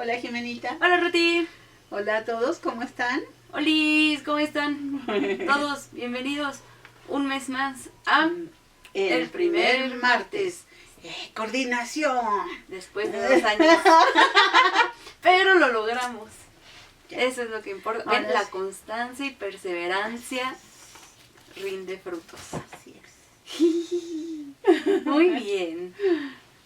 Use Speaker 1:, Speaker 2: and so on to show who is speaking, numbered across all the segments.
Speaker 1: Hola Jimenita.
Speaker 2: Hola Ruti.
Speaker 1: Hola a todos, ¿cómo están?
Speaker 2: Olis, ¿cómo están? Todos bienvenidos un mes más a
Speaker 1: el primer martes. Coordinación.
Speaker 2: Después de 2 años. Pero lo logramos. Eso es lo que importa. Ven, la constancia y perseverancia rinde frutos.
Speaker 1: Así es.
Speaker 2: Muy bien.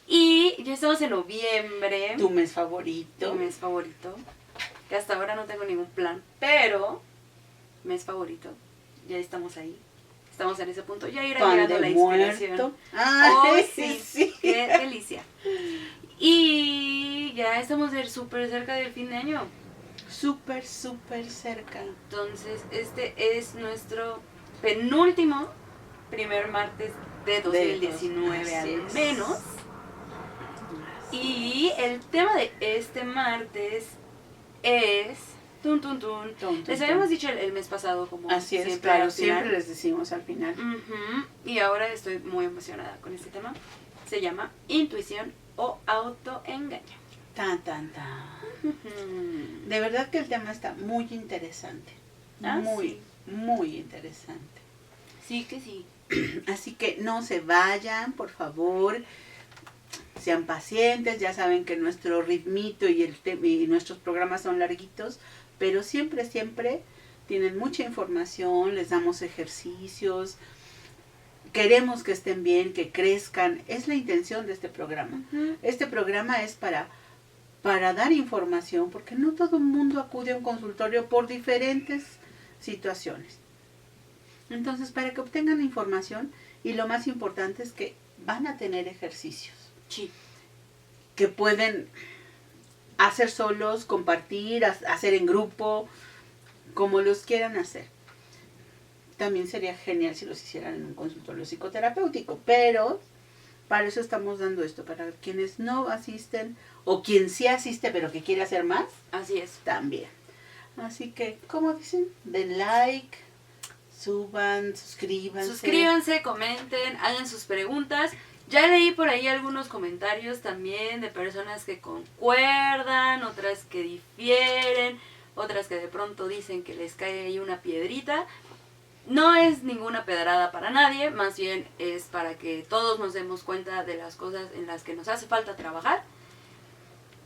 Speaker 2: Y ya estamos en noviembre.
Speaker 1: Tu mes favorito.
Speaker 2: Mi mes favorito. Que hasta ahora no tengo ningún plan. Pero, mes favorito. Ya estamos ahí. Estamos en ese punto. Ya irá llegando la inspiración.
Speaker 1: Ay,
Speaker 2: sí. Qué delicia. Y ya estamos súper cerca del fin de año.
Speaker 1: Súper cerca.
Speaker 2: Entonces, este es nuestro penúltimo primer martes de 2019 al menos. Y el tema de este martes es... Les habíamos dicho el mes pasado como
Speaker 1: así es,
Speaker 2: siempre,
Speaker 1: claro, siempre les decimos al final.
Speaker 2: Y ahora estoy muy emocionada con este tema. Se llama intuición o autoengaño.
Speaker 1: Tan. De verdad que el tema está muy interesante. Muy interesante.
Speaker 2: Sí que sí.
Speaker 1: Así que no se vayan, por favor. Sean pacientes, ya saben que nuestro ritmito y nuestros programas son larguitos, pero siempre tienen mucha información, les damos ejercicios, queremos que estén bien, que crezcan, es la intención de este programa. Este programa es para dar información, porque no todo el mundo acude a un consultorio por diferentes situaciones. Entonces, para que obtengan información, y lo más importante es que van a tener ejercicios.
Speaker 2: Sí.
Speaker 1: Que pueden hacer solos, compartir, hacer en grupo, como los quieran hacer. También sería genial si los hicieran en un consultorio psicoterapéutico, pero para eso estamos dando esto, para quienes no asisten o quien sí asiste pero que quiere hacer más.
Speaker 2: Así es.
Speaker 1: También. Así que, como dicen, den like, suban, suscríbanse.
Speaker 2: Suscríbanse, comenten, hagan sus preguntas. Ya leí por ahí algunos comentarios también de personas que concuerdan, otras que difieren, otras que de pronto dicen que les cae ahí una piedrita. No es ninguna pedrada para nadie, más bien es para que todos nos demos cuenta de las cosas en las que nos hace falta trabajar.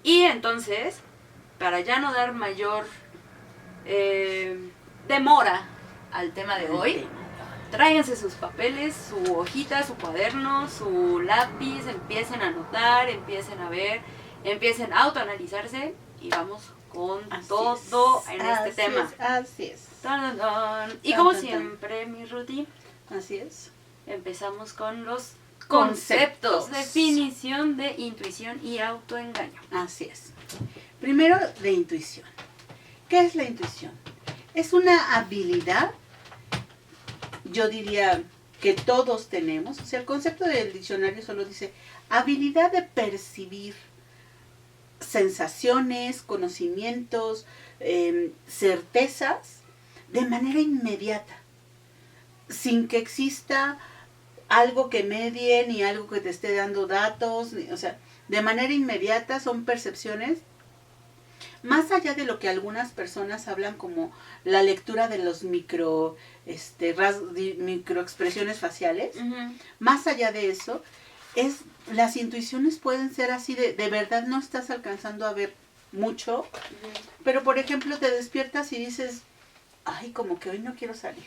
Speaker 2: Y entonces, para ya no dar mayor demora al tema de hoy, tráiganse sus papeles, su hojita, su cuaderno, su lápiz, empiecen a anotar, empiecen a ver, empiecen a autoanalizarse y vamos con todo en este tema.
Speaker 1: Así es.
Speaker 2: Y como siempre, mi Ruti,
Speaker 1: así es.
Speaker 2: Empezamos con los conceptos. Definición de intuición y autoengaño.
Speaker 1: Así es. Primero, de intuición. ¿Qué es la intuición? Es una habilidad, yo diría que todos tenemos. O sea, el concepto del diccionario solo dice habilidad de percibir sensaciones, conocimientos, certezas de manera inmediata, sin que exista algo que medie ni algo que te esté dando datos, o sea, de manera inmediata son percepciones, más allá de lo que algunas personas hablan como la lectura de los microexpresiones faciales. Más allá de eso, las intuiciones pueden ser así de verdad no estás alcanzando a ver mucho, pero por ejemplo te despiertas y dices, ay, como que hoy no quiero salir.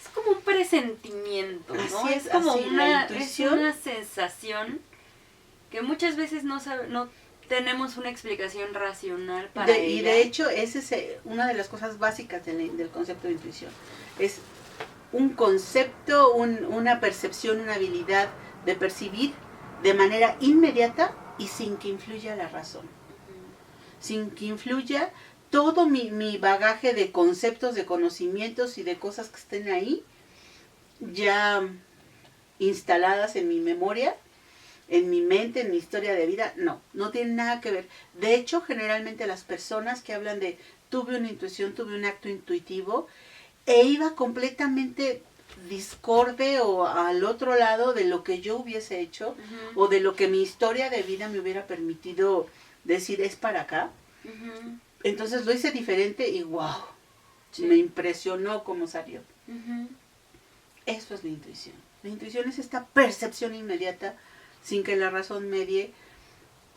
Speaker 2: Es como un presentimiento, ¿no?
Speaker 1: Así es
Speaker 2: como
Speaker 1: así,
Speaker 2: una sensación que muchas veces no tenemos una explicación racional para ella.
Speaker 1: Y de hecho, esa es una de las cosas básicas del concepto de intuición. Es un concepto, una percepción, una habilidad de percibir de manera inmediata y sin que influya la razón. Sin que influya todo mi bagaje de conceptos, de conocimientos y de cosas que estén ahí, ya instaladas en mi memoria, en mi mente, en mi historia de vida. No tiene nada que ver. De hecho, generalmente las personas que hablan de tuve una intuición, tuve un acto intuitivo, e iba completamente discorde o al otro lado de lo que yo hubiese hecho, o de lo que mi historia de vida me hubiera permitido decir es para acá.
Speaker 2: Ujú.
Speaker 1: Entonces lo hice diferente y wow,
Speaker 2: Sí.
Speaker 1: me impresionó cómo salió.
Speaker 2: Ujú.
Speaker 1: Eso es la intuición. La intuición es esta percepción inmediata, sin que la razón medie.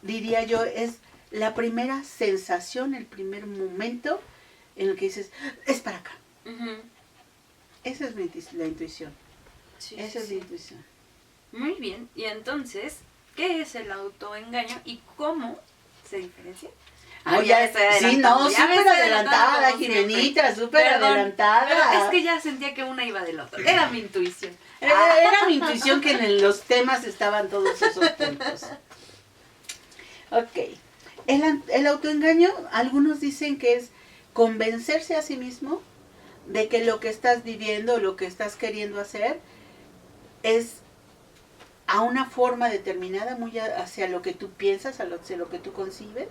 Speaker 1: Diría yo, es la primera sensación, el primer momento en el que dices, es para acá.
Speaker 2: Ujú.
Speaker 1: Esa es la intuición.
Speaker 2: Sí,
Speaker 1: Esa
Speaker 2: sí,
Speaker 1: es
Speaker 2: sí.
Speaker 1: la intuición.
Speaker 2: Muy bien. Y entonces, ¿qué es el autoengaño y cómo se diferencia?
Speaker 1: Ah,
Speaker 2: Ya me
Speaker 1: ya,
Speaker 2: estoy
Speaker 1: sí,
Speaker 2: adelantando,
Speaker 1: no,
Speaker 2: ya me
Speaker 1: súper
Speaker 2: estoy adelantando
Speaker 1: adelantada,
Speaker 2: como siempre.
Speaker 1: Jimenita, súper
Speaker 2: Perdón,
Speaker 1: adelantada.
Speaker 2: pero es que ya sentía que una iba del otro. Era mi intuición.
Speaker 1: Era mi intuición que en los temas estaban todos esos puntos. Ok. El autoengaño, algunos dicen que es convencerse a sí mismo de que lo que estás viviendo, lo que estás queriendo hacer, es a una forma determinada, muy hacia lo que tú piensas, hacia lo que tú concibes,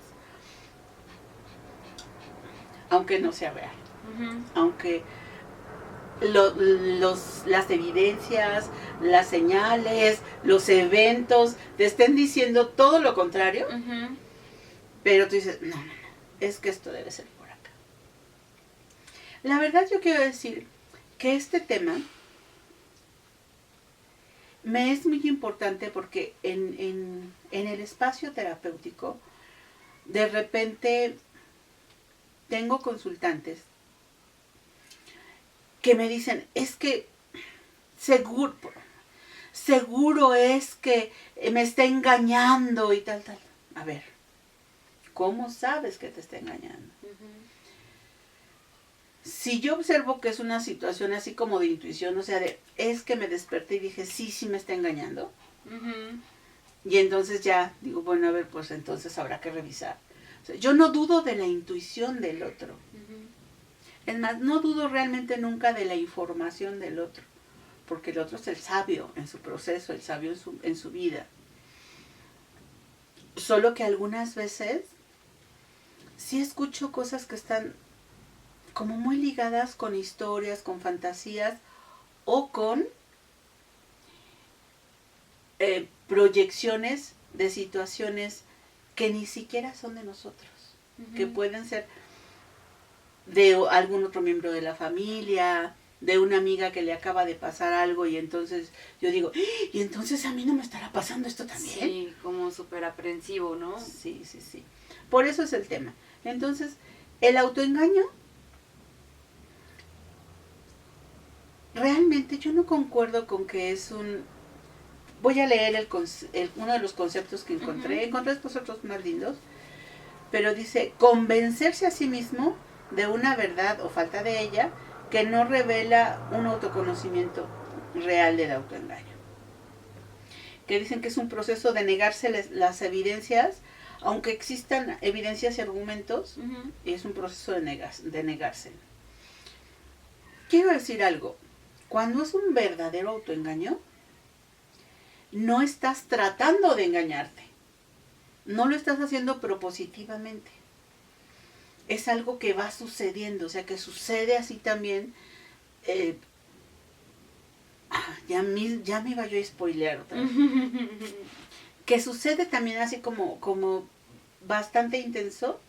Speaker 1: aunque no sea real.
Speaker 2: Ujú.
Speaker 1: Aunque las evidencias, las señales, los eventos te estén diciendo todo lo contrario,
Speaker 2: Ujú.
Speaker 1: pero tú dices, no, es que esto debe ser por acá. La verdad yo quiero decir que este tema me es muy importante porque en el espacio terapéutico de repente tengo consultantes que me dicen, es que seguro es que me está engañando y tal. A ver, ¿cómo sabes que te está engañando?
Speaker 2: Ujú.
Speaker 1: Si yo observo que es una situación así como de intuición, o sea, es que me desperté y dije, sí me está engañando.
Speaker 2: Ujú.
Speaker 1: Y entonces ya digo, bueno, a ver, pues entonces habrá que revisar. O sea, yo no dudo de la intuición del otro.
Speaker 2: Ujú.
Speaker 1: Es más, no dudo realmente nunca de la información del otro. Porque el otro es el sabio en su proceso, el sabio en su vida. Solo que algunas veces sí escucho cosas que están como muy ligadas con historias, con fantasías o con proyecciones de situaciones que ni siquiera son de nosotros,
Speaker 2: Ujú.
Speaker 1: que pueden ser de algún otro miembro de la familia, de una amiga que le acaba de pasar algo y entonces yo digo, ¿y entonces a mí no me estará pasando esto también?
Speaker 2: Sí, como súper aprensivo, ¿no?
Speaker 1: Sí. Por eso es el tema. Entonces, el autoengaño, realmente yo no concuerdo con que es un... Voy a leer uno de los conceptos que encontré.
Speaker 2: Ujú.
Speaker 1: Encontré estos otros más lindos. Pero dice, convencerse a sí mismo de una verdad o falta de ella que no revela un autoconocimiento real del autoengaño. Que dicen que es un proceso de negarse las evidencias, aunque existan evidencias y argumentos,
Speaker 2: Ujú.
Speaker 1: y es un proceso de negarse. Quiero decir algo, cuando es un verdadero autoengaño, no estás tratando de engañarte, no lo estás haciendo propositivamente. Es algo que va sucediendo, o sea, que sucede así también. Ya me iba yo a spoilear otra vez. Que sucede también así como bastante intenso.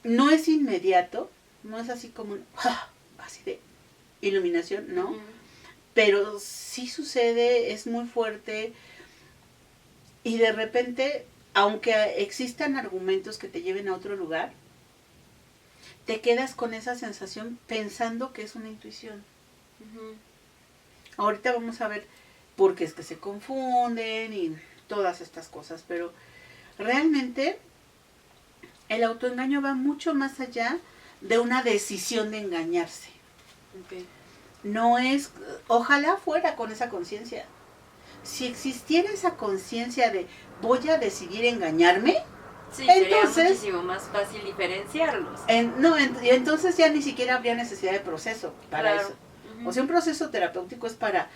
Speaker 1: No es inmediato, no es así como así de iluminación, no.
Speaker 2: Ujú.
Speaker 1: Pero sí sucede, es muy fuerte. Y de repente, aunque existan argumentos que te lleven a otro lugar, te quedas con esa sensación pensando que es una intuición.
Speaker 2: Ujú.
Speaker 1: Ahorita vamos a ver por qué es que se confunden y todas estas cosas, pero realmente el autoengaño va mucho más allá de una decisión de engañarse.
Speaker 2: Okay.
Speaker 1: No es, ojalá fuera con esa conciencia. Si existiera esa conciencia de voy a decidir engañarme,
Speaker 2: Sí,
Speaker 1: entonces,
Speaker 2: sería muchísimo más fácil diferenciarlos.
Speaker 1: Entonces ya ni siquiera habría necesidad de proceso para
Speaker 2: Claro.
Speaker 1: eso.
Speaker 2: Ujú.
Speaker 1: O sea, un proceso terapéutico es para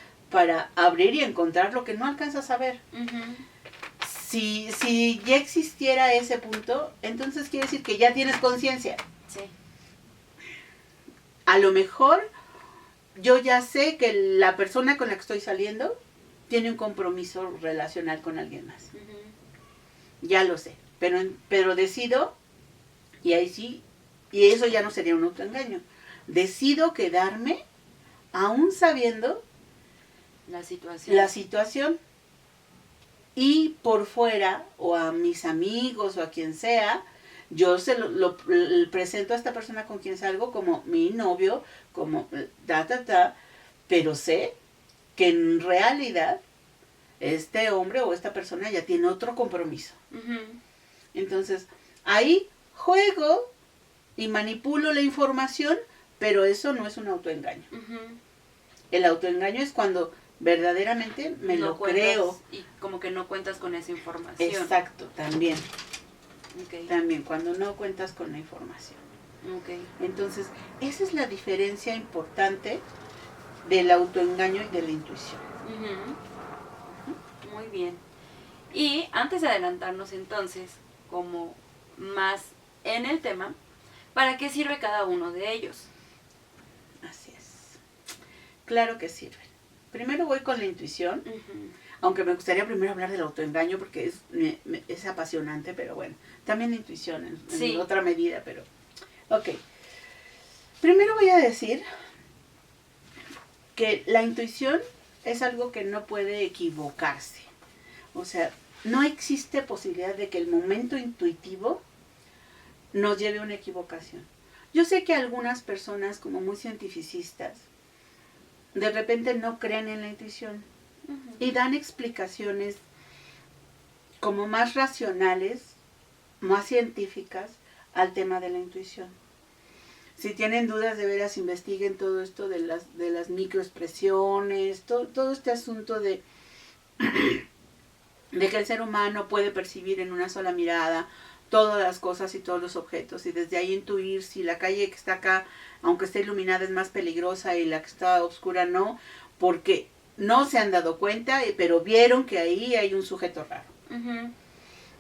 Speaker 1: abrir y encontrar lo que no alcanzas a ver.
Speaker 2: Ujú.
Speaker 1: Si ya existiera ese punto, entonces quiere decir que ya tienes conciencia.
Speaker 2: Sí.
Speaker 1: A lo mejor yo ya sé que la persona con la que estoy saliendo tiene un compromiso relacional con alguien más.
Speaker 2: Ujú.
Speaker 1: Ya lo sé. Pero decido Y ahí sí, y eso ya no sería un autoengaño. Decido quedarme aún sabiendo
Speaker 2: La situación.
Speaker 1: la situación. Y por fuera, o a mis amigos, o a quien sea, yo se lo presento a esta persona con quien salgo como mi novio, como pero sé que en realidad este hombre o esta persona ya tiene otro compromiso.
Speaker 2: Ujú.
Speaker 1: Entonces, ahí juego y manipulo la información, pero eso no es un autoengaño.
Speaker 2: Ujú.
Speaker 1: El autoengaño es cuando verdaderamente me
Speaker 2: No
Speaker 1: lo
Speaker 2: cuentas,
Speaker 1: creo.
Speaker 2: y como que no cuentas con esa información.
Speaker 1: Exacto, también.
Speaker 2: Ok,
Speaker 1: También, cuando no cuentas con la información.
Speaker 2: ok.
Speaker 1: Entonces, esa es la diferencia importante del autoengaño y de la intuición.
Speaker 2: Ujú. Muy bien. Y antes de adelantarnos entonces, como más en el tema, ¿para qué sirve cada uno de ellos?
Speaker 1: Así es. Claro que sirven. Primero voy con la intuición,
Speaker 2: Ujú.
Speaker 1: aunque me gustaría primero hablar del autoengaño porque es apasionante, pero bueno, también la intuición en
Speaker 2: Sí.
Speaker 1: otra medida, pero... Ok. Primero voy a decir que la intuición es algo que no puede equivocarse. O sea, no existe posibilidad de que el momento intuitivo nos lleve a una equivocación. Yo sé que algunas personas, como muy cientificistas, de repente no creen en la intuición
Speaker 2: Ujú.
Speaker 1: y dan explicaciones como más racionales, más científicas al tema de la intuición. Si tienen dudas, de veras investiguen todo esto de las microexpresiones, todo este asunto de que el ser humano puede percibir en una sola mirada todas las cosas y todos los objetos, y desde ahí intuir si la calle que está acá, aunque esté iluminada, es más peligrosa y la que está oscura no, porque no se han dado cuenta, pero vieron que ahí hay un sujeto raro.
Speaker 2: Ujú.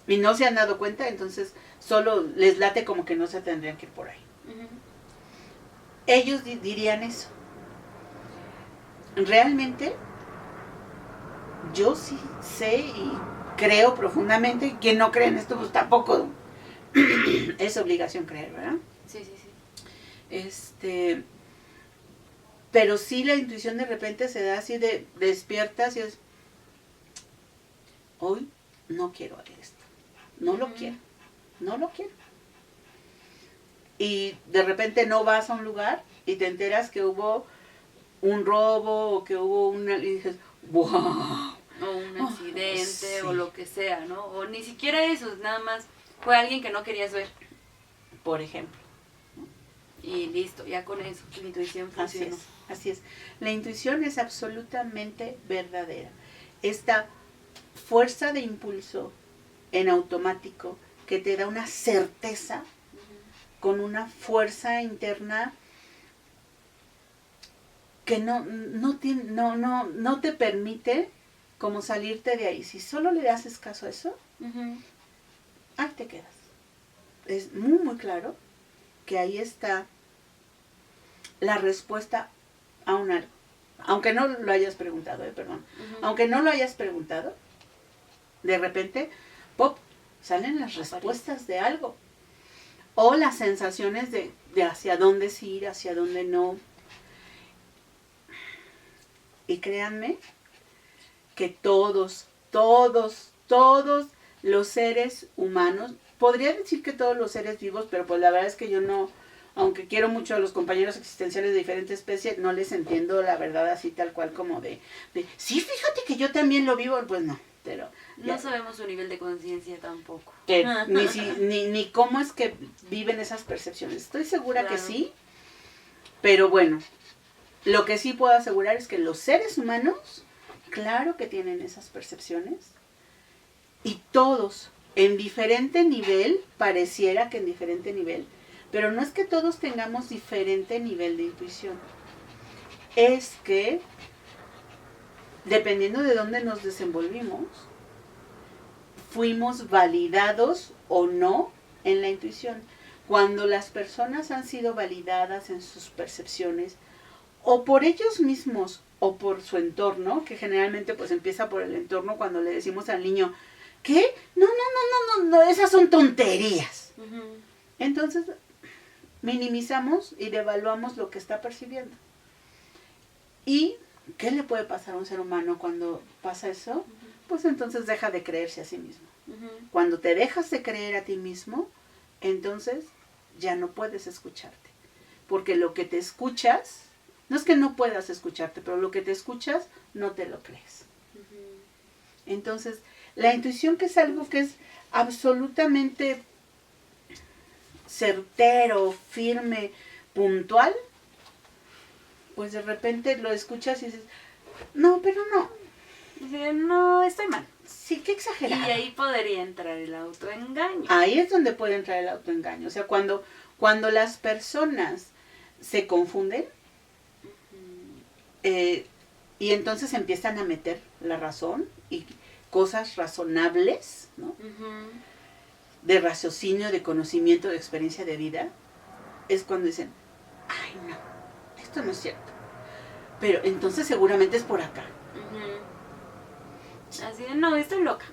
Speaker 1: Y no se han dado cuenta, entonces solo les late como que no se tendrían que ir por ahí.
Speaker 2: Ujú.
Speaker 1: Ellos dirían eso. Realmente, yo sí sé y creo profundamente, quien no cree en esto, pues tampoco es obligación creer, ¿verdad?
Speaker 2: Sí, sí, sí.
Speaker 1: Pero sí la intuición de repente se da así de despiertas y es, hoy no quiero hacer esto, no lo quiero, no lo quiero. Y de repente no vas a un lugar y te enteras que hubo un robo o que hubo una... y dices, wow.
Speaker 2: O un accidente
Speaker 1: sí.
Speaker 2: o lo que sea, ¿no? O ni siquiera eso, nada más fue alguien que no querías ver.
Speaker 1: Por ejemplo.
Speaker 2: Y listo, ya con eso, tu intuición
Speaker 1: Así
Speaker 2: funcionó.
Speaker 1: es, así es. La intuición es absolutamente verdadera. Esta fuerza de impulso en automático que te da una certeza con una fuerza interna que no te permite como salirte de ahí. Si solo le haces caso a eso,
Speaker 2: Ujú.
Speaker 1: ahí te quedas. Es muy, muy claro que ahí está la respuesta a un algo. Aunque no lo hayas preguntado, perdón.
Speaker 2: Ujú.
Speaker 1: Aunque no lo hayas preguntado, de repente, pop, salen las
Speaker 2: Aparece.
Speaker 1: respuestas de algo. O las sensaciones de hacia dónde sí ir, hacia dónde no. Y créanme que todos los seres humanos, podría decir que todos los seres vivos, pero pues la verdad es que yo no, aunque quiero mucho a los compañeros existenciales de diferentes especies, no les entiendo la verdad así tal cual como de sí, fíjate que yo también lo vivo, pues no, pero...
Speaker 2: No sabemos su nivel de conciencia tampoco.
Speaker 1: Ni cómo es que viven esas percepciones. Estoy segura
Speaker 2: Claro.
Speaker 1: que sí, pero bueno, lo que sí puedo asegurar es que los seres humanos, claro que tienen esas percepciones, y todos, en diferente nivel, pareciera que en diferente nivel, pero no es que todos tengamos diferente nivel de intuición, es que, dependiendo de dónde nos desenvolvimos, fuimos validados o no en la intuición. Cuando las personas han sido validadas en sus percepciones, o por ellos mismos o por su entorno, que generalmente pues empieza por el entorno cuando le decimos al niño, ¿qué? No, esas son tonterías.
Speaker 2: Ujú.
Speaker 1: Entonces, minimizamos y devaluamos lo que está percibiendo. ¿Y qué le puede pasar a un ser humano cuando pasa eso? Pues entonces deja de creerse a sí mismo. Cuando te dejas de creer a ti mismo, entonces ya no puedes escucharte. Porque lo que te escuchas, no es que no puedas escucharte, pero lo que te escuchas no te lo crees. Entonces, la intuición, que es algo que es absolutamente certero, firme, puntual, pues de repente lo escuchas y dices, no, pero no.
Speaker 2: Dice, no, estoy mal.
Speaker 1: Sí, qué exagerado.
Speaker 2: Y ahí podría entrar el autoengaño.
Speaker 1: Ahí es donde puede entrar el autoengaño. O sea, cuando las personas se confunden, y entonces empiezan a meter la razón y cosas razonables, ¿no? De raciocinio, de conocimiento, de experiencia de vida, es cuando dicen, ay no, esto no es cierto. Pero entonces seguramente es por acá.
Speaker 2: Así de, no, estoy loca.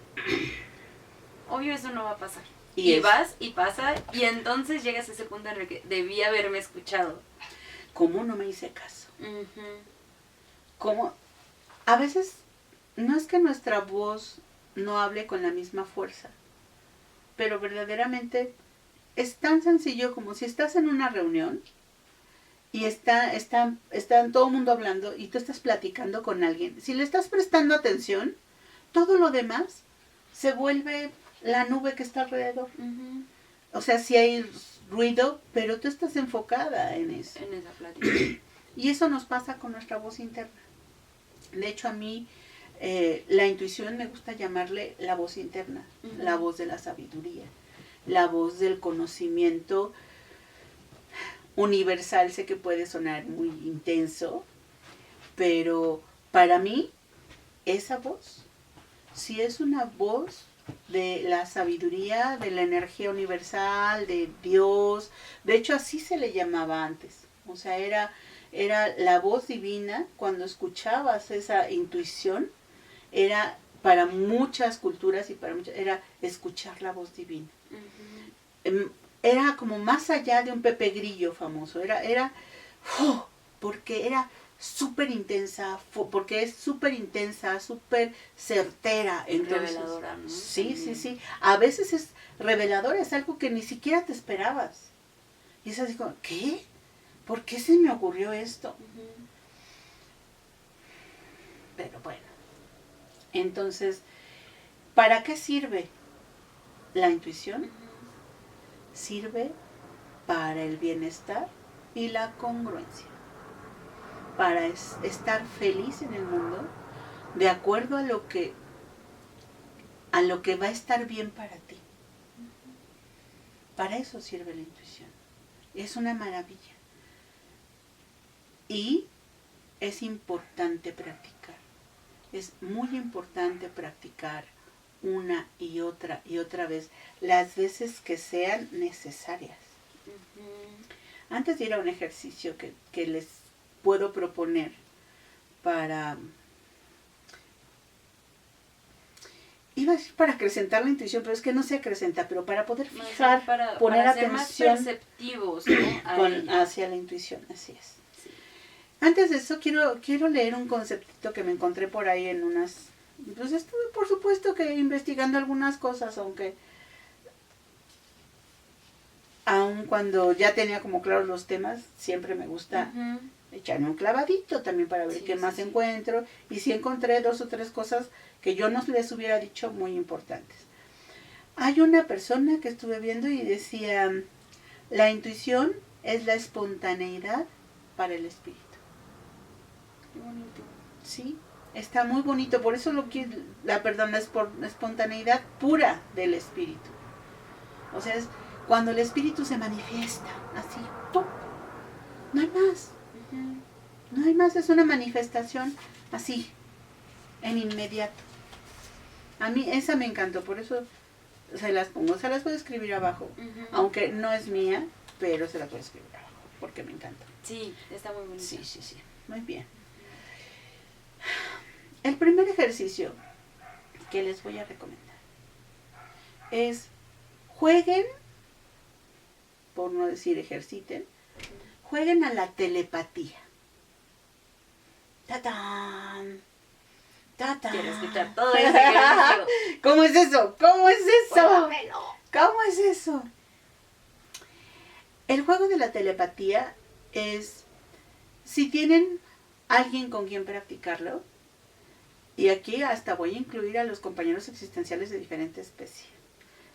Speaker 2: Obvio eso no va a pasar.
Speaker 1: Y
Speaker 2: vas y pasa, y entonces llegas a ese punto en el que debí haberme escuchado.
Speaker 1: ¿Cómo no me hice caso? ¿Cómo? A veces no es que nuestra voz no hable con la misma fuerza, pero verdaderamente es tan sencillo como si estás en una reunión y están todo el mundo hablando y tú estás platicando con alguien. Si le estás prestando atención, todo lo demás se vuelve la nube que está alrededor. O sea, sí hay ruido, pero tú estás enfocada en eso.
Speaker 2: En esa plática.
Speaker 1: Y eso nos pasa con nuestra voz interna. De hecho, a mí la intuición me gusta llamarle la voz interna, la voz de la sabiduría, la voz del conocimiento universal. Sé que puede sonar muy intenso, pero para mí esa voz sí es una voz de la sabiduría, de la energía universal, de Dios. De hecho, así se le llamaba antes. O sea, era la voz divina. Cuando escuchabas esa intuición, era para muchas culturas y para muchas, era escuchar la voz divina. Era como más allá de un Pepe Grillo famoso. Porque era súper intensa, porque es súper intensa, súper certera. Entonces,
Speaker 2: reveladora, ¿no?
Speaker 1: Sí. A veces es reveladora, es algo que ni siquiera te esperabas. Y es así como, ¿qué? ¿Por qué se me ocurrió esto? Pero bueno. Entonces, ¿para qué sirve la intuición? Sirve para el bienestar y la congruencia. Para estar feliz en el mundo, de acuerdo a lo que va a estar bien para ti. Para eso sirve la intuición. Es una maravilla. Y es importante practicar. Es muy importante practicar una y otra vez, las veces que sean necesarias. Antes de ir a un ejercicio que les puedo proponer para... Iba a decir para acrecentar la intuición, pero es que no se acrecenta, pero para poder fijar, poner
Speaker 2: para
Speaker 1: atención,
Speaker 2: ser más perceptivos, ¿no?
Speaker 1: hacia la intuición, así es. Sí. Antes de eso quiero leer un conceptito que me encontré por ahí en unas... Pues estuve por supuesto que investigando algunas cosas, aun cuando ya tenía como claros los temas, siempre me gusta echarme un clavadito también para ver qué más encuentro. Y sí encontré 2 o 3 cosas que yo no les hubiera dicho muy importantes. Hay una persona que estuve viendo y decía, la intuición es la espontaneidad para el espíritu.
Speaker 2: Qué bonito.
Speaker 1: Sí, está muy bonito. Por eso la espontaneidad pura del espíritu. O sea, es cuando el espíritu se manifiesta, así, ¡pum! No hay más. No hay más, es una manifestación así, en inmediato. A mí esa me encantó, por eso se las voy a escribir abajo, aunque no es mía, pero se las voy a escribir abajo, porque me encanta.
Speaker 2: Sí, está muy bonito.
Speaker 1: Sí, muy bien. El primer ejercicio que les voy a recomendar es jueguen por no decir ejerciten, jueguen a la telepatía. ¡Tatán! ¡Tatán!
Speaker 2: Quiero escuchar todo ese ejercicio.
Speaker 1: ¿Cómo es eso? ¿Cómo es eso?
Speaker 2: Cuéntamelo.
Speaker 1: ¿Cómo es eso? El juego de la telepatía es, si tienen alguien con quien practicarlo, y aquí hasta voy a incluir a los compañeros existenciales de diferente especie.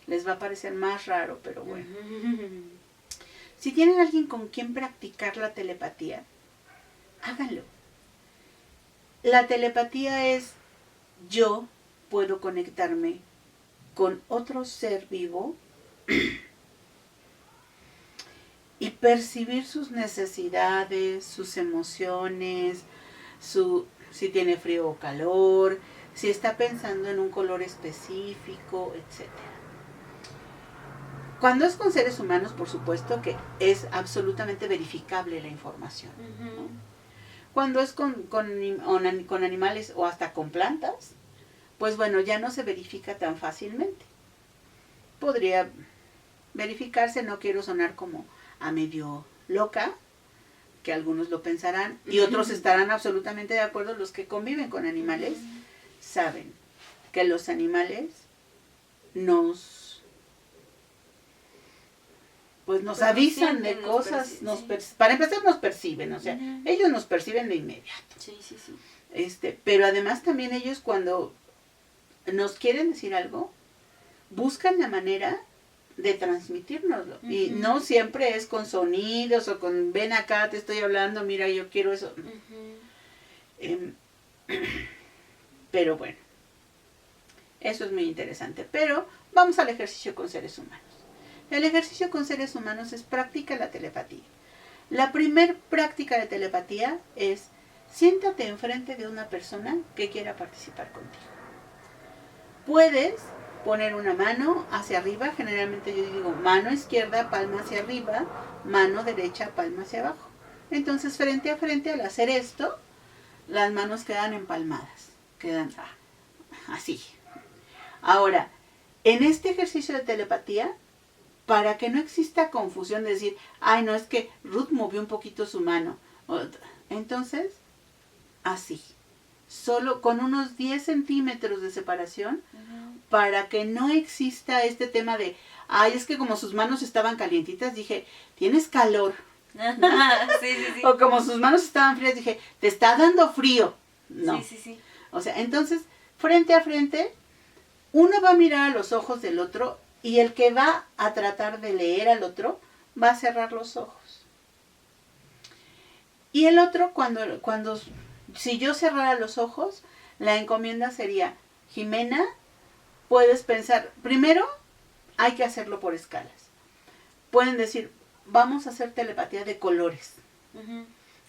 Speaker 1: Les va a parecer más raro, pero bueno. Si tienen alguien con quien practicar la telepatía, háganlo. La telepatía es, yo puedo conectarme con otro ser vivo y percibir sus necesidades, sus emociones, si tiene frío o calor, si está pensando en un color específico, etc. Cuando es con seres humanos, por supuesto que es absolutamente verificable la información, ¿no? Cuando es con animales o hasta con plantas, pues bueno, ya no se verifica tan fácilmente. Podría verificarse, no quiero sonar como a medio loca, que algunos lo pensarán, y otros estarán absolutamente de acuerdo. Los que conviven con animales saben que los animales nos avisan de cosas, para empezar nos perciben, o sea, ellos nos perciben de inmediato.
Speaker 2: Sí.
Speaker 1: Pero además también ellos cuando nos quieren decir algo, buscan la manera de transmitírnoslo. Y no siempre es con sonidos o con ven acá, te estoy hablando, mira, yo quiero eso. Pero bueno, eso es muy interesante. Pero vamos al ejercicio con seres humanos. El ejercicio con seres humanos es practica la telepatía. La primer práctica de telepatía es siéntate enfrente de una persona que quiera participar contigo. Puedes poner una mano hacia arriba, generalmente yo digo mano izquierda, palma hacia arriba, mano derecha, palma hacia abajo. Entonces frente a frente al hacer esto, las manos quedan empalmadas, quedan así. Ahora, en este ejercicio de telepatía, para que no exista confusión de decir, ay no, es que Ruth movió un poquito su mano, entonces, así, solo con unos 10 centímetros de separación, para que no exista este tema de, ay, es que como sus manos estaban calientitas, dije, tienes calor.
Speaker 2: Sí.
Speaker 1: O como sus manos estaban frías, dije, te está dando frío. No.
Speaker 2: Sí.
Speaker 1: O sea, entonces, frente a frente, uno va a mirar a los ojos del otro y el que va a tratar de leer al otro va a cerrar los ojos. Y el otro, si yo cerrara los ojos, la encomienda sería, Jimena, puedes pensar, primero hay que hacerlo por escalas. Pueden decir, vamos a hacer telepatía de colores.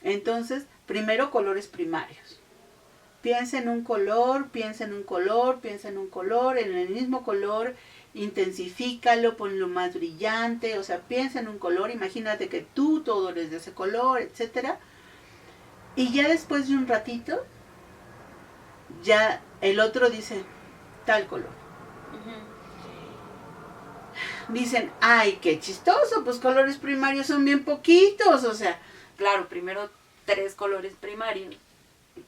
Speaker 1: Entonces, primero colores primarios. Piensa en un color, en el mismo color, intensifícalo, ponlo más brillante, o sea, piensa en un color, imagínate que tú todo eres de ese color, etc. Y ya después de un ratito, ya el otro dice, tal color. Dicen, ay, qué chistoso, pues colores primarios son bien poquitos, o sea.
Speaker 2: Claro, primero 3 colores primarios,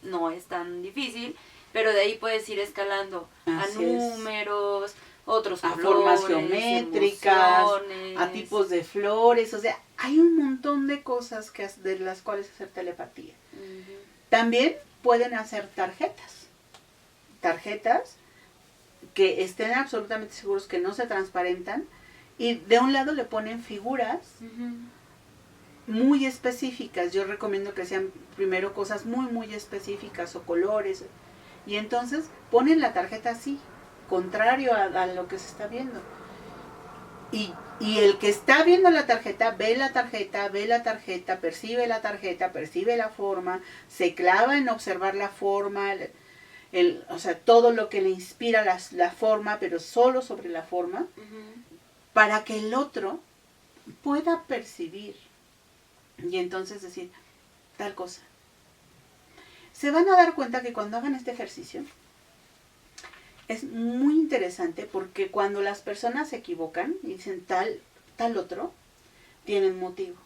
Speaker 2: no es tan difícil, pero de ahí puedes ir escalando a números, otros
Speaker 1: a
Speaker 2: colores,
Speaker 1: formas geométricas,
Speaker 2: emociones,
Speaker 1: a tipos de flores, o sea, hay un montón de cosas de las cuales hacer telepatía. También pueden hacer tarjetas que estén absolutamente seguros que no se transparentan, y de un lado le ponen figuras muy específicas. Yo recomiendo que sean primero cosas muy muy específicas o colores, y entonces ponen la tarjeta así, contrario a lo que se está viendo, y el que está viendo la tarjeta ve la tarjeta, percibe la forma, se clava en observar la forma, o sea, todo lo que le inspira la forma, pero solo sobre la forma, para que el otro pueda percibir y entonces decir tal cosa. Se van a dar cuenta que cuando hagan este ejercicio es muy interesante, porque cuando las personas se equivocan y dicen tal otro, tienen motivo.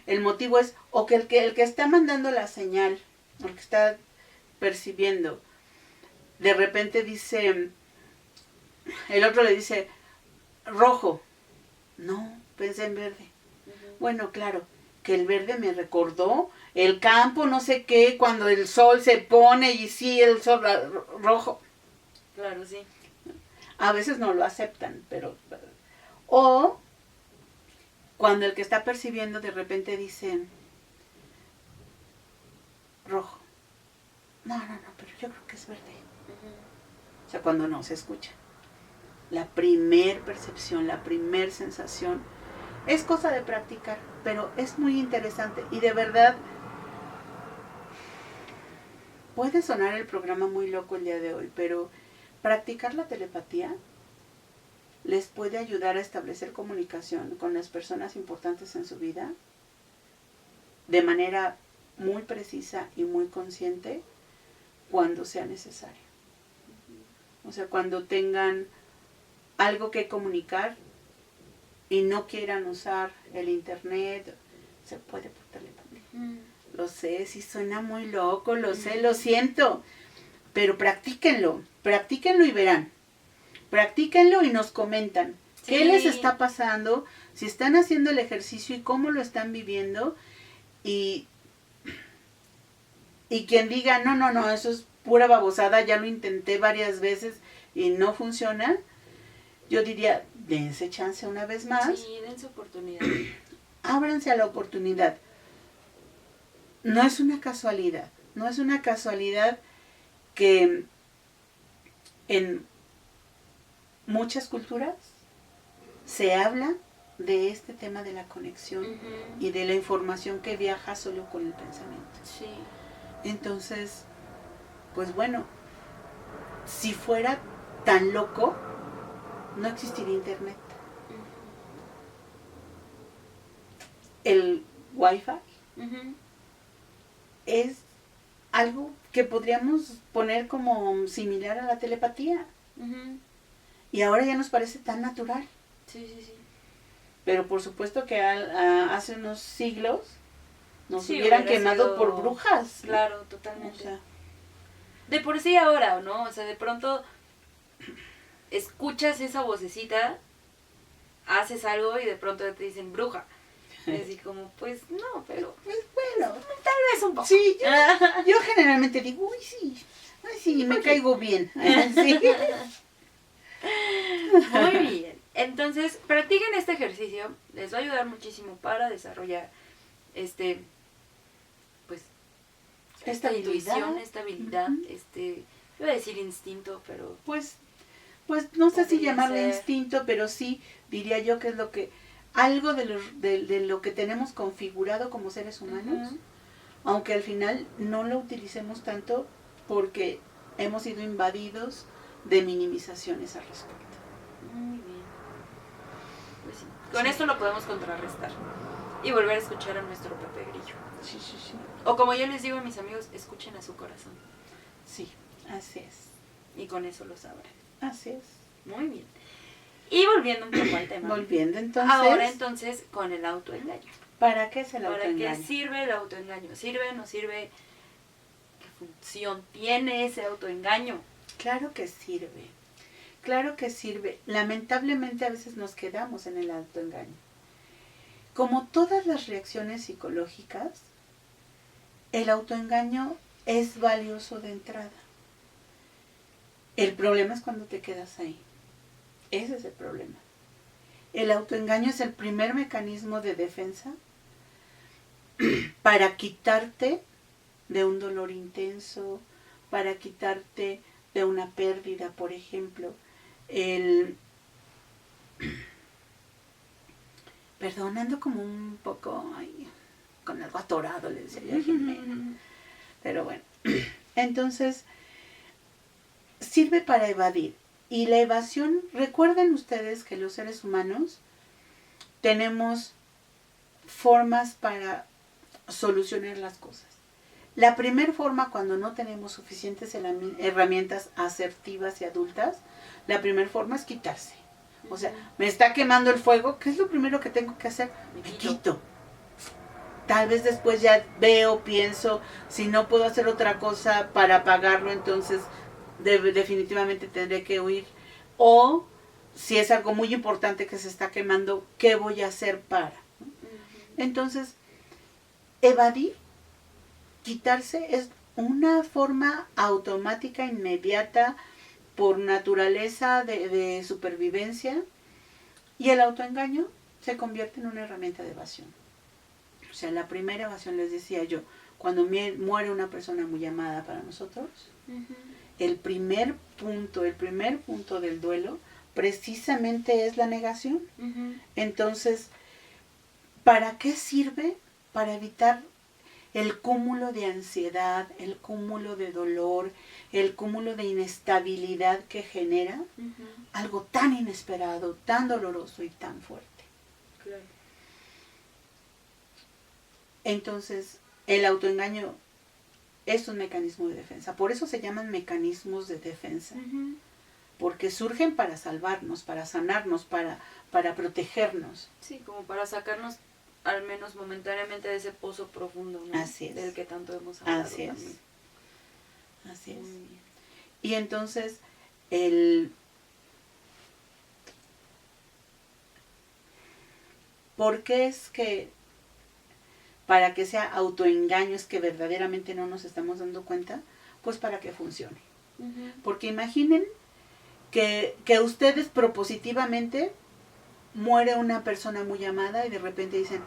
Speaker 1: El motivo es o que el que está mandando la señal, o el que está percibiendo, de repente dice, el otro le dice, rojo. No, pensé en verde. Bueno, claro, que el verde me recordó el campo, no sé qué, cuando el sol se pone y sí, el sol rojo.
Speaker 2: Claro, sí.
Speaker 1: A veces no lo aceptan, pero... O cuando el que está percibiendo de repente dice rojo. No, pero yo creo que es verde. O sea, cuando no se escucha. La primer percepción, la primer sensación, es cosa de practicar, pero es muy interesante y de verdad puede sonar el programa muy loco el día de hoy, pero practicar la telepatía les puede ayudar a establecer comunicación con las personas importantes en su vida de manera muy precisa y muy consciente cuando sea necesario. O sea, cuando tengan algo que comunicar y no quieran usar el internet, se puede por telepatía. Lo sé, sí suena muy loco, lo sé, lo siento, pero practíquenlo y verán. Practíquenlo y nos comentan qué les está pasando, si están haciendo el ejercicio y cómo lo están viviendo. Y quien diga, no, eso es pura babosada, ya lo intenté varias veces y no funciona, yo diría, dense chance una vez más.
Speaker 2: Sí, dense oportunidad.
Speaker 1: Ábranse a la oportunidad. No es una casualidad que en muchas culturas se habla de este tema de la conexión y de la información que viaja solo con el pensamiento.
Speaker 2: Sí.
Speaker 1: Entonces, pues bueno, si fuera tan loco, no existiría internet. El Wi-Fi es algo que podríamos poner como similar a la telepatía. Y ahora ya nos parece tan natural.
Speaker 2: Sí.
Speaker 1: Pero por supuesto que hace unos siglos nos hubieran quemado por brujas.
Speaker 2: Claro, totalmente.
Speaker 1: O sea,
Speaker 2: de por sí ahora, ¿no? O sea, de pronto escuchas esa vocecita, haces algo y de pronto te dicen bruja. Y así como, pues no, pero
Speaker 1: pues bueno,
Speaker 2: tal vez un poco.
Speaker 1: Sí, yo generalmente digo, uy, sí, me caigo bien. Sí.
Speaker 2: Muy bien. Entonces, practiquen este ejercicio. Les va a ayudar muchísimo para desarrollar pues, esta intuición, esta habilidad, iba a decir instinto, pero...
Speaker 1: Pues no sé si llamarlo
Speaker 2: ser
Speaker 1: instinto, pero sí diría yo que es lo que, algo de lo que tenemos configurado como seres humanos, aunque al final no lo utilicemos tanto porque hemos sido invadidos de minimizaciones al respecto.
Speaker 2: Muy bien. Pues sí. Con esto lo podemos contrarrestar y volver a escuchar a nuestro Pepe Grillo.
Speaker 1: Sí.
Speaker 2: O como yo les digo a mis amigos, escuchen a su corazón.
Speaker 1: Sí, así es.
Speaker 2: Y con eso lo sabrán.
Speaker 1: Así es.
Speaker 2: Muy bien. Y volviendo un poco al tema.
Speaker 1: Volviendo entonces.
Speaker 2: Ahora entonces con el autoengaño.
Speaker 1: ¿Para qué es el autoengaño?
Speaker 2: ¿Para qué sirve el autoengaño? ¿Sirve, no sirve? ¿Qué función tiene ese autoengaño?
Speaker 1: Claro que sirve. Claro que sirve. Lamentablemente a veces nos quedamos en el autoengaño. Como todas las reacciones psicológicas, el autoengaño es valioso de entrada. El problema es cuando te quedas ahí. Ese es el problema. El autoengaño es el primer mecanismo de defensa para quitarte de un dolor intenso, para quitarte de una pérdida, por ejemplo. Perdón, ando como un poco con algo atorado, le decía yo a Jimena. Pero bueno, entonces sirve para evadir. Y la evasión, recuerden ustedes que los seres humanos tenemos formas para solucionar las cosas. La primera forma, cuando no tenemos suficientes herramientas asertivas y adultas, la primera forma es quitarse. O sea, me está quemando el fuego, ¿qué es lo primero que tengo que hacer? Me quito. Tal vez después ya veo, pienso, si no puedo hacer otra cosa para apagarlo, entonces definitivamente tendré que huir. O si es algo muy importante que se está quemando, ¿qué voy a hacer para? Entonces, evadir, quitarse es una forma automática, inmediata, por naturaleza de supervivencia, y el autoengaño se convierte en una herramienta de evasión. O sea, la primera evasión, les decía yo, cuando muere una persona muy amada para nosotros, el primer punto del duelo precisamente es la negación. Entonces, ¿para qué sirve? Para evitar el cúmulo de ansiedad, el cúmulo de dolor, el cúmulo de inestabilidad que genera algo tan inesperado, tan doloroso y tan fuerte.
Speaker 2: Claro.
Speaker 1: Entonces, el autoengaño es un mecanismo de defensa. Por eso se llaman mecanismos de defensa. Porque surgen para salvarnos, para sanarnos, para protegernos.
Speaker 2: Sí, como para sacarnos al menos momentáneamente de ese pozo profundo, ¿no?
Speaker 1: Así es.
Speaker 2: Del que tanto hemos hablado.
Speaker 1: Así es.
Speaker 2: También.
Speaker 1: Así es.
Speaker 2: Muy bien.
Speaker 1: Y entonces, ¿por qué es que para que sea autoengaño es que verdaderamente no nos estamos dando cuenta? Pues para que funcione. Porque imaginen que ustedes propositivamente muere una persona muy amada y de repente dicen,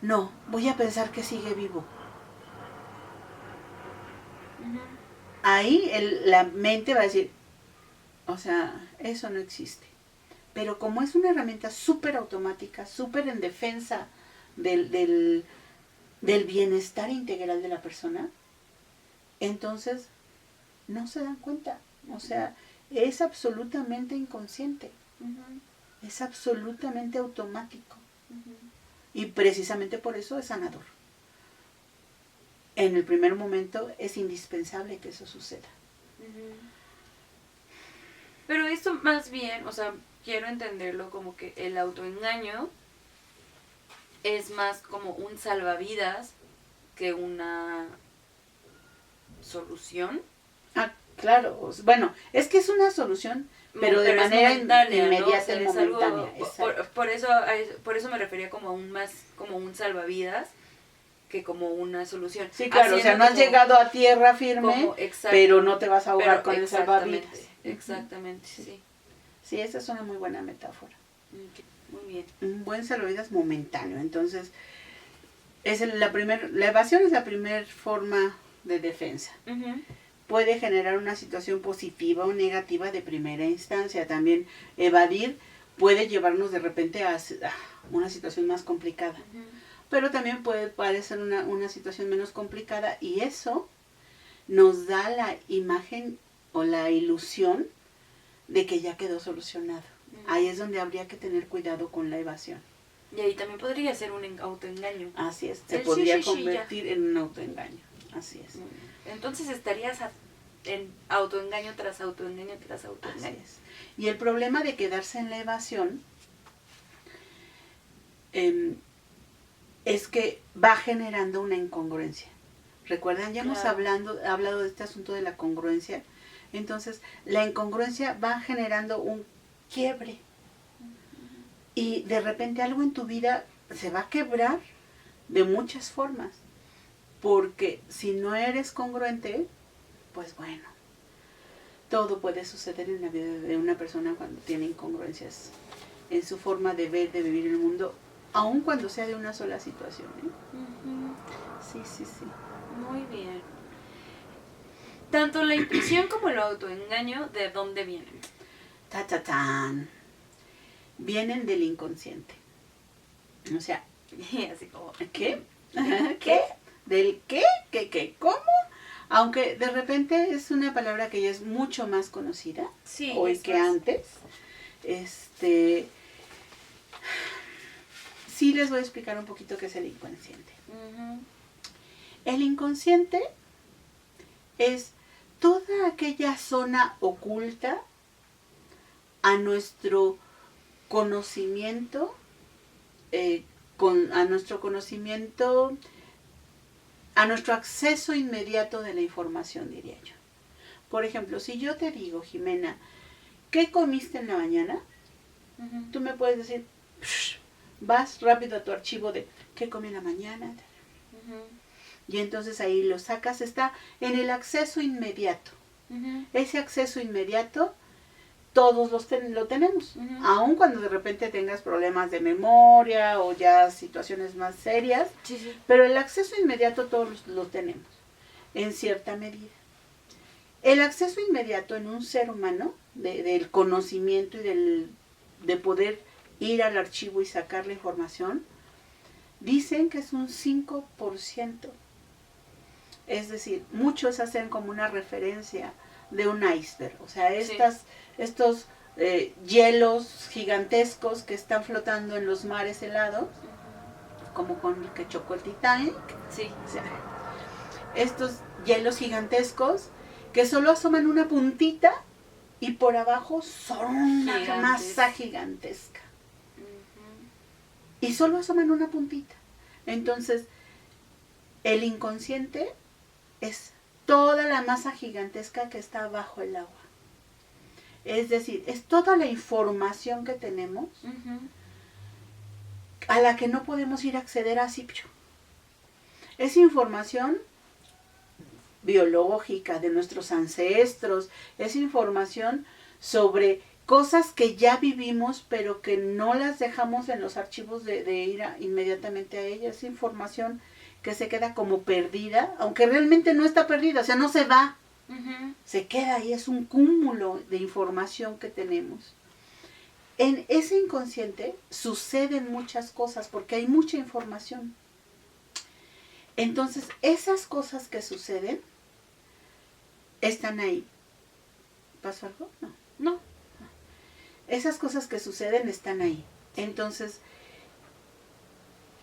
Speaker 1: no, voy a pensar que sigue vivo. Ahí la mente va a decir, o sea, eso no existe. Pero como es una herramienta súper automática, súper en defensa del bienestar integral de la persona, entonces no se dan cuenta. O sea, es absolutamente inconsciente. Es absolutamente automático. Y precisamente por eso es sanador. En el primer momento es indispensable que eso suceda.
Speaker 2: Pero esto más bien, o sea, quiero entenderlo como que el autoengaño es más como un salvavidas que una solución.
Speaker 1: Ah, claro. Bueno, es que es una solución, pero de manera inmediata y momentánea.
Speaker 2: Por eso me refería como a como un salvavidas que como una solución.
Speaker 1: Sí, claro, o sea, no has llegado a tierra firme, pero no te vas a ahogar con el salvavidas.
Speaker 2: Exactamente, sí.
Speaker 1: Sí, esa es una muy buena metáfora.
Speaker 2: Muy bien.
Speaker 1: Un buen salvavidas momentáneo. Entonces, la evasión es la primera forma de defensa. Puede generar una situación positiva o negativa de primera instancia. También evadir puede llevarnos de repente a una situación más complicada. Pero también puede parecer una situación menos complicada, y eso nos da la imagen o la ilusión de que ya quedó solucionado. Ahí es donde habría que tener cuidado con la evasión.
Speaker 2: Y ahí también podría ser un autoengaño.
Speaker 1: Así es, se podría convertir en un autoengaño. Así es.
Speaker 2: Entonces estarías en autoengaño tras autoengaño tras autoengaño.
Speaker 1: Así es. Y el problema de quedarse en la evasión es que va generando una incongruencia. ¿Recuerdan? Ya hemos hablado de este asunto de la congruencia. Entonces, la incongruencia va generando un quiebre. Y de repente algo en tu vida se va a quebrar de muchas formas. Porque si no eres congruente, pues bueno, todo puede suceder en la vida de una persona cuando tiene incongruencias en su forma de ver, de vivir el mundo, aun cuando sea de una sola situación. Sí.
Speaker 2: Muy bien. Tanto la intuición como el autoengaño, ¿de dónde vienen?
Speaker 1: ¡Tan! Vienen del inconsciente. O sea,
Speaker 2: así como,
Speaker 1: ¿qué? ¿Qué? ¿Del qué? ¿Qué? ¿Cómo? Aunque de repente es una palabra que ya es mucho más conocida hoy que antes. Sí les voy a explicar un poquito qué es el inconsciente. El inconsciente es toda aquella zona oculta a nuestro conocimiento, a nuestro conocimiento, a nuestro acceso inmediato de la información, diría yo. Por ejemplo, si yo te digo, Jimena, ¿qué comiste en la mañana?
Speaker 2: Ujú.
Speaker 1: Tú me puedes decir, vas rápido a tu archivo de ¿qué comí en la mañana?
Speaker 2: Ujú.
Speaker 1: Y entonces ahí lo sacas, está en el acceso inmediato.
Speaker 2: Ujú.
Speaker 1: Ese acceso inmediato todos lo tenemos,
Speaker 2: Ujú.
Speaker 1: aun cuando de repente tengas problemas de memoria o ya situaciones más serias,
Speaker 2: Sí, sí.
Speaker 1: pero el acceso inmediato todos lo tenemos, en cierta medida. El acceso inmediato en un ser humano, del conocimiento y de poder ir al archivo y sacar la información, dicen que es un 5%. Es decir, muchos hacen como una referencia de un iceberg. O sea, estos hielos gigantescos que están flotando en los mares helados, como con el que chocó el Titanic.
Speaker 2: Sí.
Speaker 1: O sea, estos hielos gigantescos que solo asoman una puntita y por abajo son una
Speaker 2: Gigantes.
Speaker 1: masa gigantesca.
Speaker 2: Ujú.
Speaker 1: Y solo asoman una puntita. Entonces, el inconsciente es toda la masa gigantesca que está bajo el agua. Es decir, es toda la información que tenemos
Speaker 2: Ujú.
Speaker 1: a la que no podemos ir a acceder así. Es información biológica de nuestros ancestros, es información sobre cosas que ya vivimos pero que no las dejamos en los archivos de ir inmediatamente a ellas. Es información que se queda como perdida, aunque realmente no está perdida, o sea, no se va,
Speaker 2: Ujú.
Speaker 1: se queda ahí, es un cúmulo de información que tenemos. En ese inconsciente suceden muchas cosas porque hay mucha información. Entonces, esas cosas que suceden están ahí. ¿Pasó algo? No.
Speaker 2: No.
Speaker 1: Esas cosas que suceden están ahí. Entonces,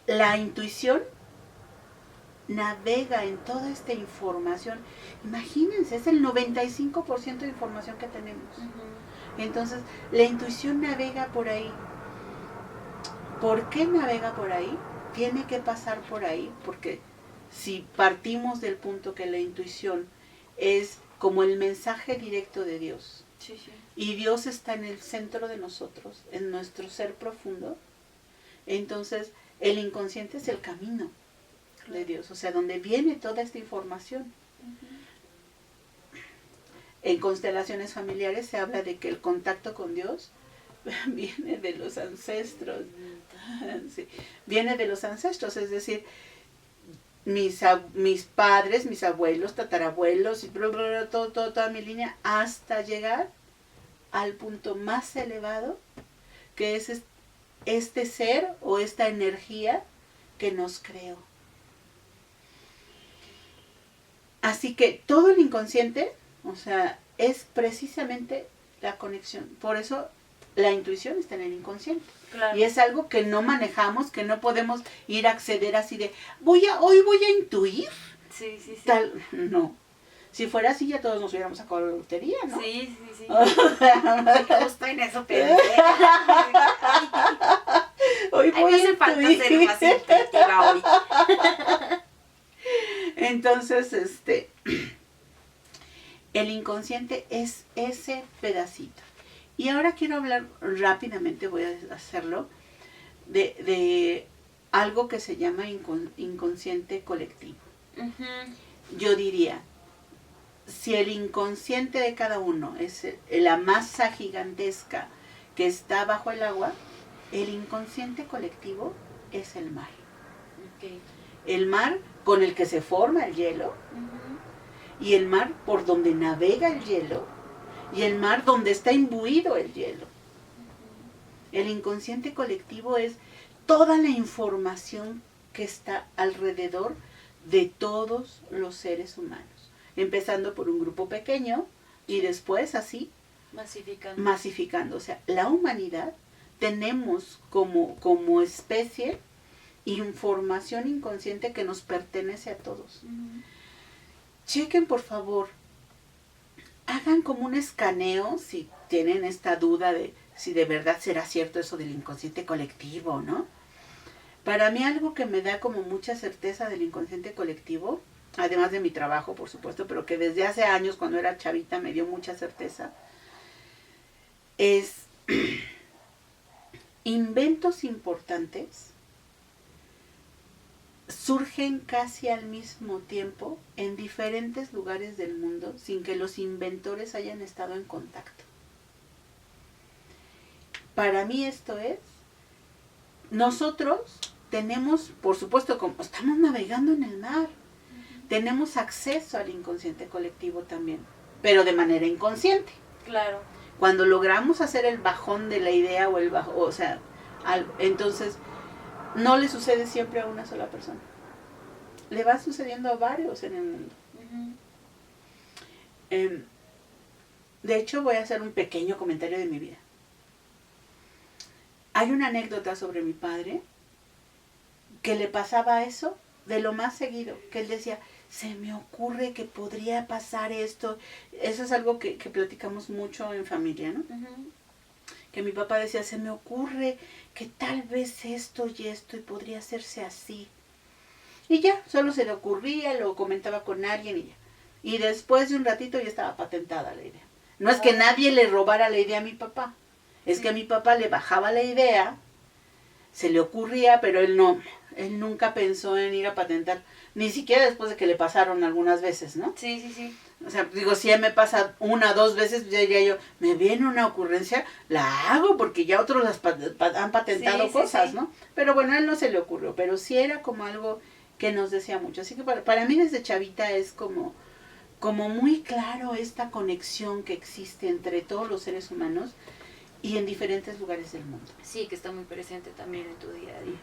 Speaker 1: la intuición navega en toda esta información. Imagínense, es el 95% de información que tenemos.
Speaker 2: Ujú.
Speaker 1: Entonces, la intuición navega por ahí. ¿Por qué navega por ahí? Tiene que pasar por ahí, porque si partimos del punto que la intuición es como el mensaje directo de Dios,
Speaker 2: Sí, sí.
Speaker 1: y Dios está en el centro de nosotros, en nuestro ser profundo, entonces el inconsciente es el camino de Dios, o sea, donde viene toda esta información.
Speaker 2: Ujú.
Speaker 1: En constelaciones familiares se habla de que el contacto con Dios viene de los ancestros. Sí, viene de los ancestros, es decir, mis padres, mis abuelos, tatarabuelos, y toda mi línea, hasta llegar al punto más elevado, que es este ser o esta energía que nos creó. Así que todo el inconsciente, o sea, es precisamente la conexión. Por eso la intuición está en el inconsciente.
Speaker 2: Claro.
Speaker 1: Y es algo que no manejamos, que no podemos ir a acceder así de, hoy voy a intuir.
Speaker 2: Sí, sí, sí.
Speaker 1: Tal, no. Si fuera así, ya todos nos hubiéramos sacado la lotería, ¿no?
Speaker 2: Sí, sí, sí. Justo en eso pensé.
Speaker 1: Hoy
Speaker 2: Ay,
Speaker 1: voy
Speaker 2: me
Speaker 1: a
Speaker 2: hace falta
Speaker 1: intuir.
Speaker 2: ser más intuitiva hoy.
Speaker 1: Entonces, el inconsciente es ese pedacito. Y ahora quiero hablar rápidamente, voy a hacerlo, de algo que se llama inconsciente colectivo.
Speaker 2: Ujú.
Speaker 1: Yo diría, si el inconsciente de cada uno es la masa gigantesca que está bajo el agua, el inconsciente colectivo es el mar.
Speaker 2: Okay.
Speaker 1: El mar con el que se forma el hielo,
Speaker 2: Ujú.
Speaker 1: y el mar por donde navega el hielo, y el mar donde está imbuido el hielo. El inconsciente colectivo es toda la información que está alrededor de todos los seres humanos, empezando por un grupo pequeño y después así masificando. O sea, la humanidad tenemos como especie información inconsciente que nos pertenece a todos.
Speaker 2: Ujú.
Speaker 1: Chequen, por favor, hagan como un escaneo si tienen esta duda de si de verdad será cierto eso del inconsciente colectivo, ¿no? Para mí algo que me da como mucha certeza del inconsciente colectivo, además de mi trabajo, por supuesto, pero que desde hace años, cuando era chavita, me dio mucha certeza, es inventos importantes surgen casi al mismo tiempo en diferentes lugares del mundo sin que los inventores hayan estado en contacto. Para mí esto es, nosotros tenemos, por supuesto, como estamos navegando en el mar, tenemos acceso al inconsciente colectivo también, pero de manera inconsciente.
Speaker 2: Claro.
Speaker 1: Cuando logramos hacer el bajón de la idea o el bajo, o sea, entonces no le sucede siempre a una sola persona. Le va sucediendo a varios en el mundo. De hecho, voy a hacer un pequeño comentario de mi vida. Hay una anécdota sobre mi padre que le pasaba eso de lo más seguido, que él decía, se me ocurre que podría pasar esto. Eso es algo que platicamos mucho en familia, ¿no? Que mi papá decía, se me ocurre que tal vez esto y podría hacerse así. Y ya, solo se le ocurría, lo comentaba con alguien y ya. Y después de un ratito ya estaba patentada la idea. No es que nadie le robara la idea a mi papá, es que a mi papá le bajaba la idea, se le ocurría, pero él nunca pensó en ir a patentar, ni siquiera después de que le pasaron algunas veces, ¿no?
Speaker 2: Sí, sí, sí.
Speaker 1: O sea, digo, si ya me pasa 1 o 2 veces, ya diría yo, me viene una ocurrencia, la hago porque ya otros han patentado cosas, ¿no? Pero bueno, a él no se le ocurrió, pero sí era como algo que nos decía mucho. Así que para mí desde chavita es como muy claro esta conexión que existe entre todos los seres humanos y en diferentes lugares del mundo.
Speaker 2: Sí, que está muy presente también en tu día a día.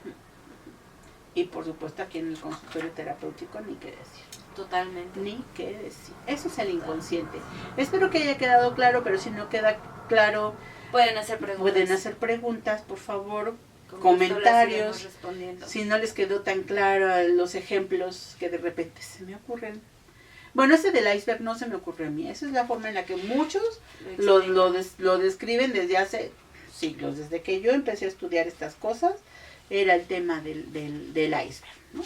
Speaker 1: Y por supuesto aquí en el consultorio terapéutico ni qué decir.
Speaker 2: Totalmente.
Speaker 1: Ni qué decir. Eso es el inconsciente. Espero que haya quedado claro, pero si no queda claro,
Speaker 2: pueden hacer
Speaker 1: preguntas, por favor, comentarios. Si no les quedó tan claro los ejemplos que de repente se me ocurren. Bueno, ese del iceberg no se me ocurrió a mí. Esa es la forma en la que muchos lo describen desde hace siglos. Desde que yo empecé a estudiar estas cosas, era el tema del iceberg, ¿no?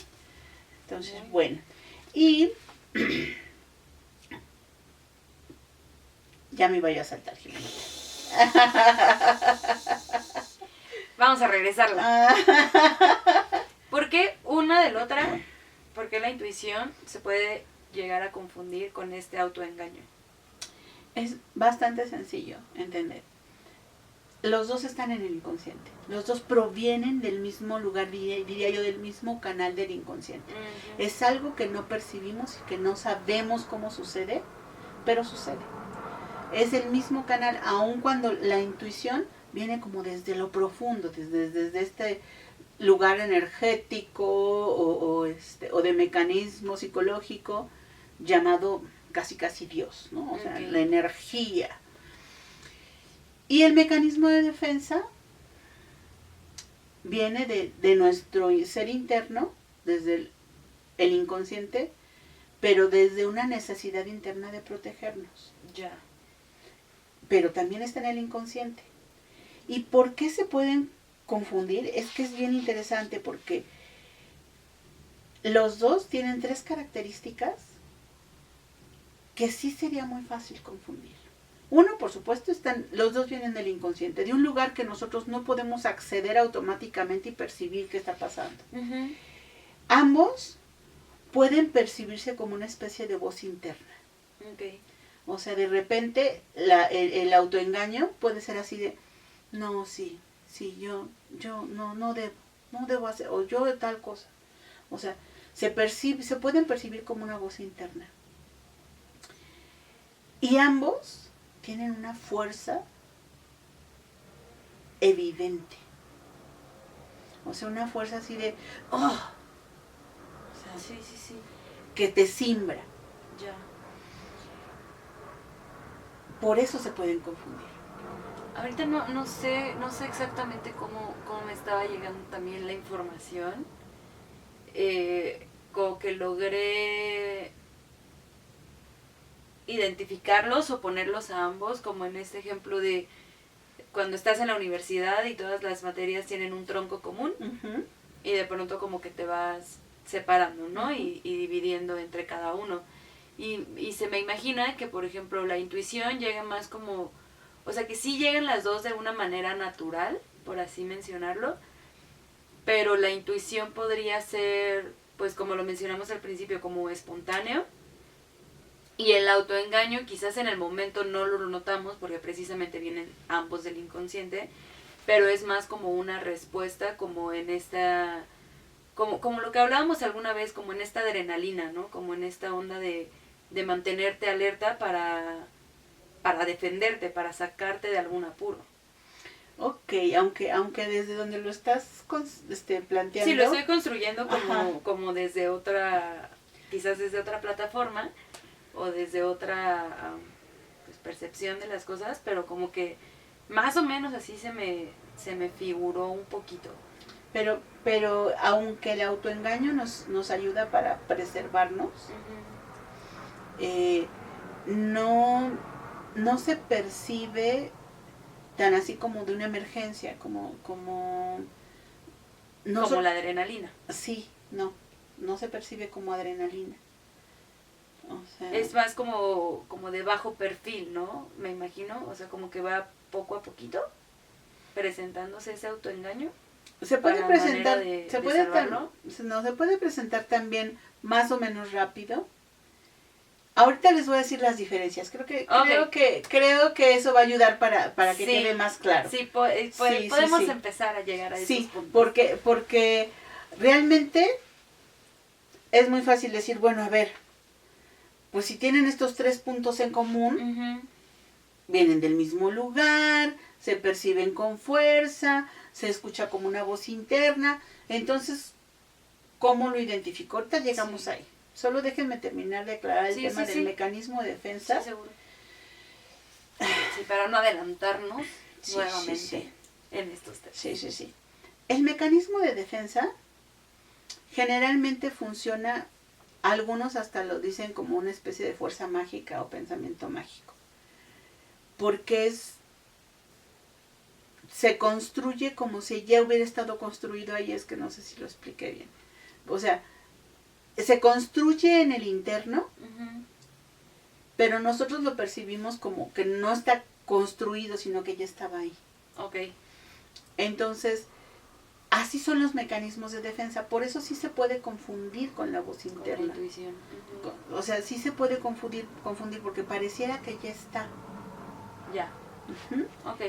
Speaker 1: Entonces, bueno. Y ya me iba a saltar, Jimena.
Speaker 2: Vamos a regresarla. ¿Por qué una de la otra? ¿Por qué la intuición se puede llegar a confundir con este autoengaño?
Speaker 1: Es bastante sencillo entender. Los dos están en el inconsciente. Los dos provienen del mismo lugar, diría yo, del mismo canal del inconsciente. Es algo que no percibimos y que no sabemos cómo sucede, pero sucede. Es el mismo canal, aun cuando la intuición viene como desde lo profundo, desde este lugar energético o de mecanismo psicológico llamado casi Dios, ¿no? O sea, la energía. Y el mecanismo de defensa viene de nuestro ser interno, desde el inconsciente, pero desde una necesidad interna de protegernos.
Speaker 2: Ya.
Speaker 1: Pero también está en el inconsciente. ¿Y por qué se pueden confundir? Es que es bien interesante porque los dos tienen 3 características que sí sería muy fácil confundir. Uno, por supuesto, los dos vienen del inconsciente, de un lugar que nosotros no podemos acceder automáticamente y percibir qué está pasando. Ambos pueden percibirse como una especie de voz interna. O sea, de repente el autoengaño puede ser así de, no, sí, yo no debo hacer, o yo de tal cosa. O sea, se pueden percibir como una voz interna. Y ambos tienen una fuerza evidente. O sea, una fuerza así de, oh, o sea,
Speaker 2: sí.
Speaker 1: Que te simbra.
Speaker 2: Ya.
Speaker 1: Por eso se pueden confundir.
Speaker 2: Ahorita no sé exactamente cómo me estaba llegando también la información. Como que logré identificarlos o ponerlos a ambos, como en este ejemplo de cuando estás en la universidad y todas las materias tienen un tronco común,
Speaker 1: Ujú.
Speaker 2: y de pronto como que te vas separando, ¿no? Y dividiendo entre cada uno. Y se me imagina que, por ejemplo, la intuición llega más como, o sea, que sí llegan las dos de una manera natural, por así mencionarlo, pero la intuición podría ser, pues como lo mencionamos al principio, como espontáneo, y el autoengaño quizás en el momento no lo notamos porque precisamente vienen ambos del inconsciente, pero es más como una respuesta, como en esta, como lo que hablábamos alguna vez, como en esta adrenalina, ¿no? Como en esta onda de mantenerte alerta para defenderte, para sacarte de algún apuro.
Speaker 1: Ok, aunque desde donde lo estás planteando.
Speaker 2: Sí, lo estoy construyendo
Speaker 1: Ajá.
Speaker 2: como desde otra, quizás desde otra plataforma o desde otra pues, percepción de las cosas, pero como que más o menos así se me figuró un poquito.
Speaker 1: Pero aunque el autoengaño nos ayuda para preservarnos,
Speaker 2: Uh-huh.
Speaker 1: no, no se percibe tan así como de una emergencia, no
Speaker 2: Como la adrenalina.
Speaker 1: Sí, no se percibe como adrenalina. O sea,
Speaker 2: Es más como de bajo perfil, ¿no? Me imagino, o sea, como que va poco a poquito presentándose ese autoengaño.
Speaker 1: se puede
Speaker 2: para
Speaker 1: presentar,
Speaker 2: manera de
Speaker 1: se puede
Speaker 2: salvarlo.
Speaker 1: no se puede presentar también más o menos rápido. Ahorita les voy a decir las diferencias.
Speaker 2: Okay.
Speaker 1: Creo que eso va a ayudar para que
Speaker 2: Sí,
Speaker 1: quede más claro.
Speaker 2: Sí,
Speaker 1: Sí,
Speaker 2: podemos
Speaker 1: sí.
Speaker 2: empezar a llegar a esos
Speaker 1: Sí,
Speaker 2: puntos.
Speaker 1: porque realmente es muy fácil decir, bueno, a ver, pues si tienen estos 3 puntos en común,
Speaker 2: Uh-huh.
Speaker 1: vienen del mismo lugar, se perciben con fuerza, se escucha como una voz interna, entonces, ¿cómo lo identifico? Ahorita llegamos
Speaker 2: Sí.
Speaker 1: ahí. Solo déjenme terminar de aclarar el
Speaker 2: Sí,
Speaker 1: tema
Speaker 2: sí,
Speaker 1: del
Speaker 2: sí.
Speaker 1: mecanismo de defensa.
Speaker 2: Sí, seguro. Sí, para no adelantarnos
Speaker 1: Sí,
Speaker 2: nuevamente
Speaker 1: sí.
Speaker 2: en estos temas.
Speaker 1: Sí. El mecanismo de defensa generalmente funciona, algunos hasta lo dicen como una especie de fuerza mágica o pensamiento mágico, porque se construye como si ya hubiera estado construido ahí, es que no sé si lo expliqué bien. O sea, se construye en el interno,
Speaker 2: Uh-huh.
Speaker 1: pero nosotros lo percibimos como que no está construido, sino que ya estaba ahí.
Speaker 2: Ok.
Speaker 1: Entonces, así son los mecanismos de defensa. Por eso sí se puede confundir con la voz
Speaker 2: Con la
Speaker 1: interna.
Speaker 2: intuición. Uh-huh.
Speaker 1: O sea, sí se puede confundir porque pareciera que ya está.
Speaker 2: Ya.
Speaker 1: Uh-huh.
Speaker 2: Ok.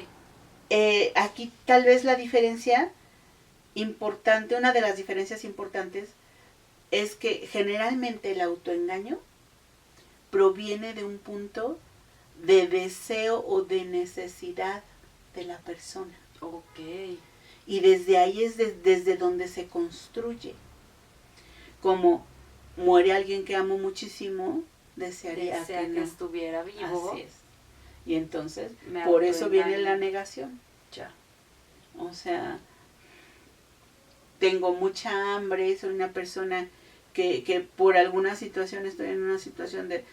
Speaker 1: Aquí tal vez la diferencia importante, una de las diferencias importantes, es que generalmente el autoengaño proviene de un punto de deseo o de necesidad de la persona.
Speaker 2: Ok.
Speaker 1: Y desde ahí es desde donde se construye. Como muere alguien que amo muchísimo, desearía
Speaker 2: Desea
Speaker 1: que no
Speaker 2: estuviera vivo.
Speaker 1: Así es. Y entonces,
Speaker 2: Me
Speaker 1: por eso viene
Speaker 2: autoengaño.
Speaker 1: la negación.
Speaker 2: Ya.
Speaker 1: O sea, tengo mucha hambre, soy una persona que por alguna situación estoy en una situación de...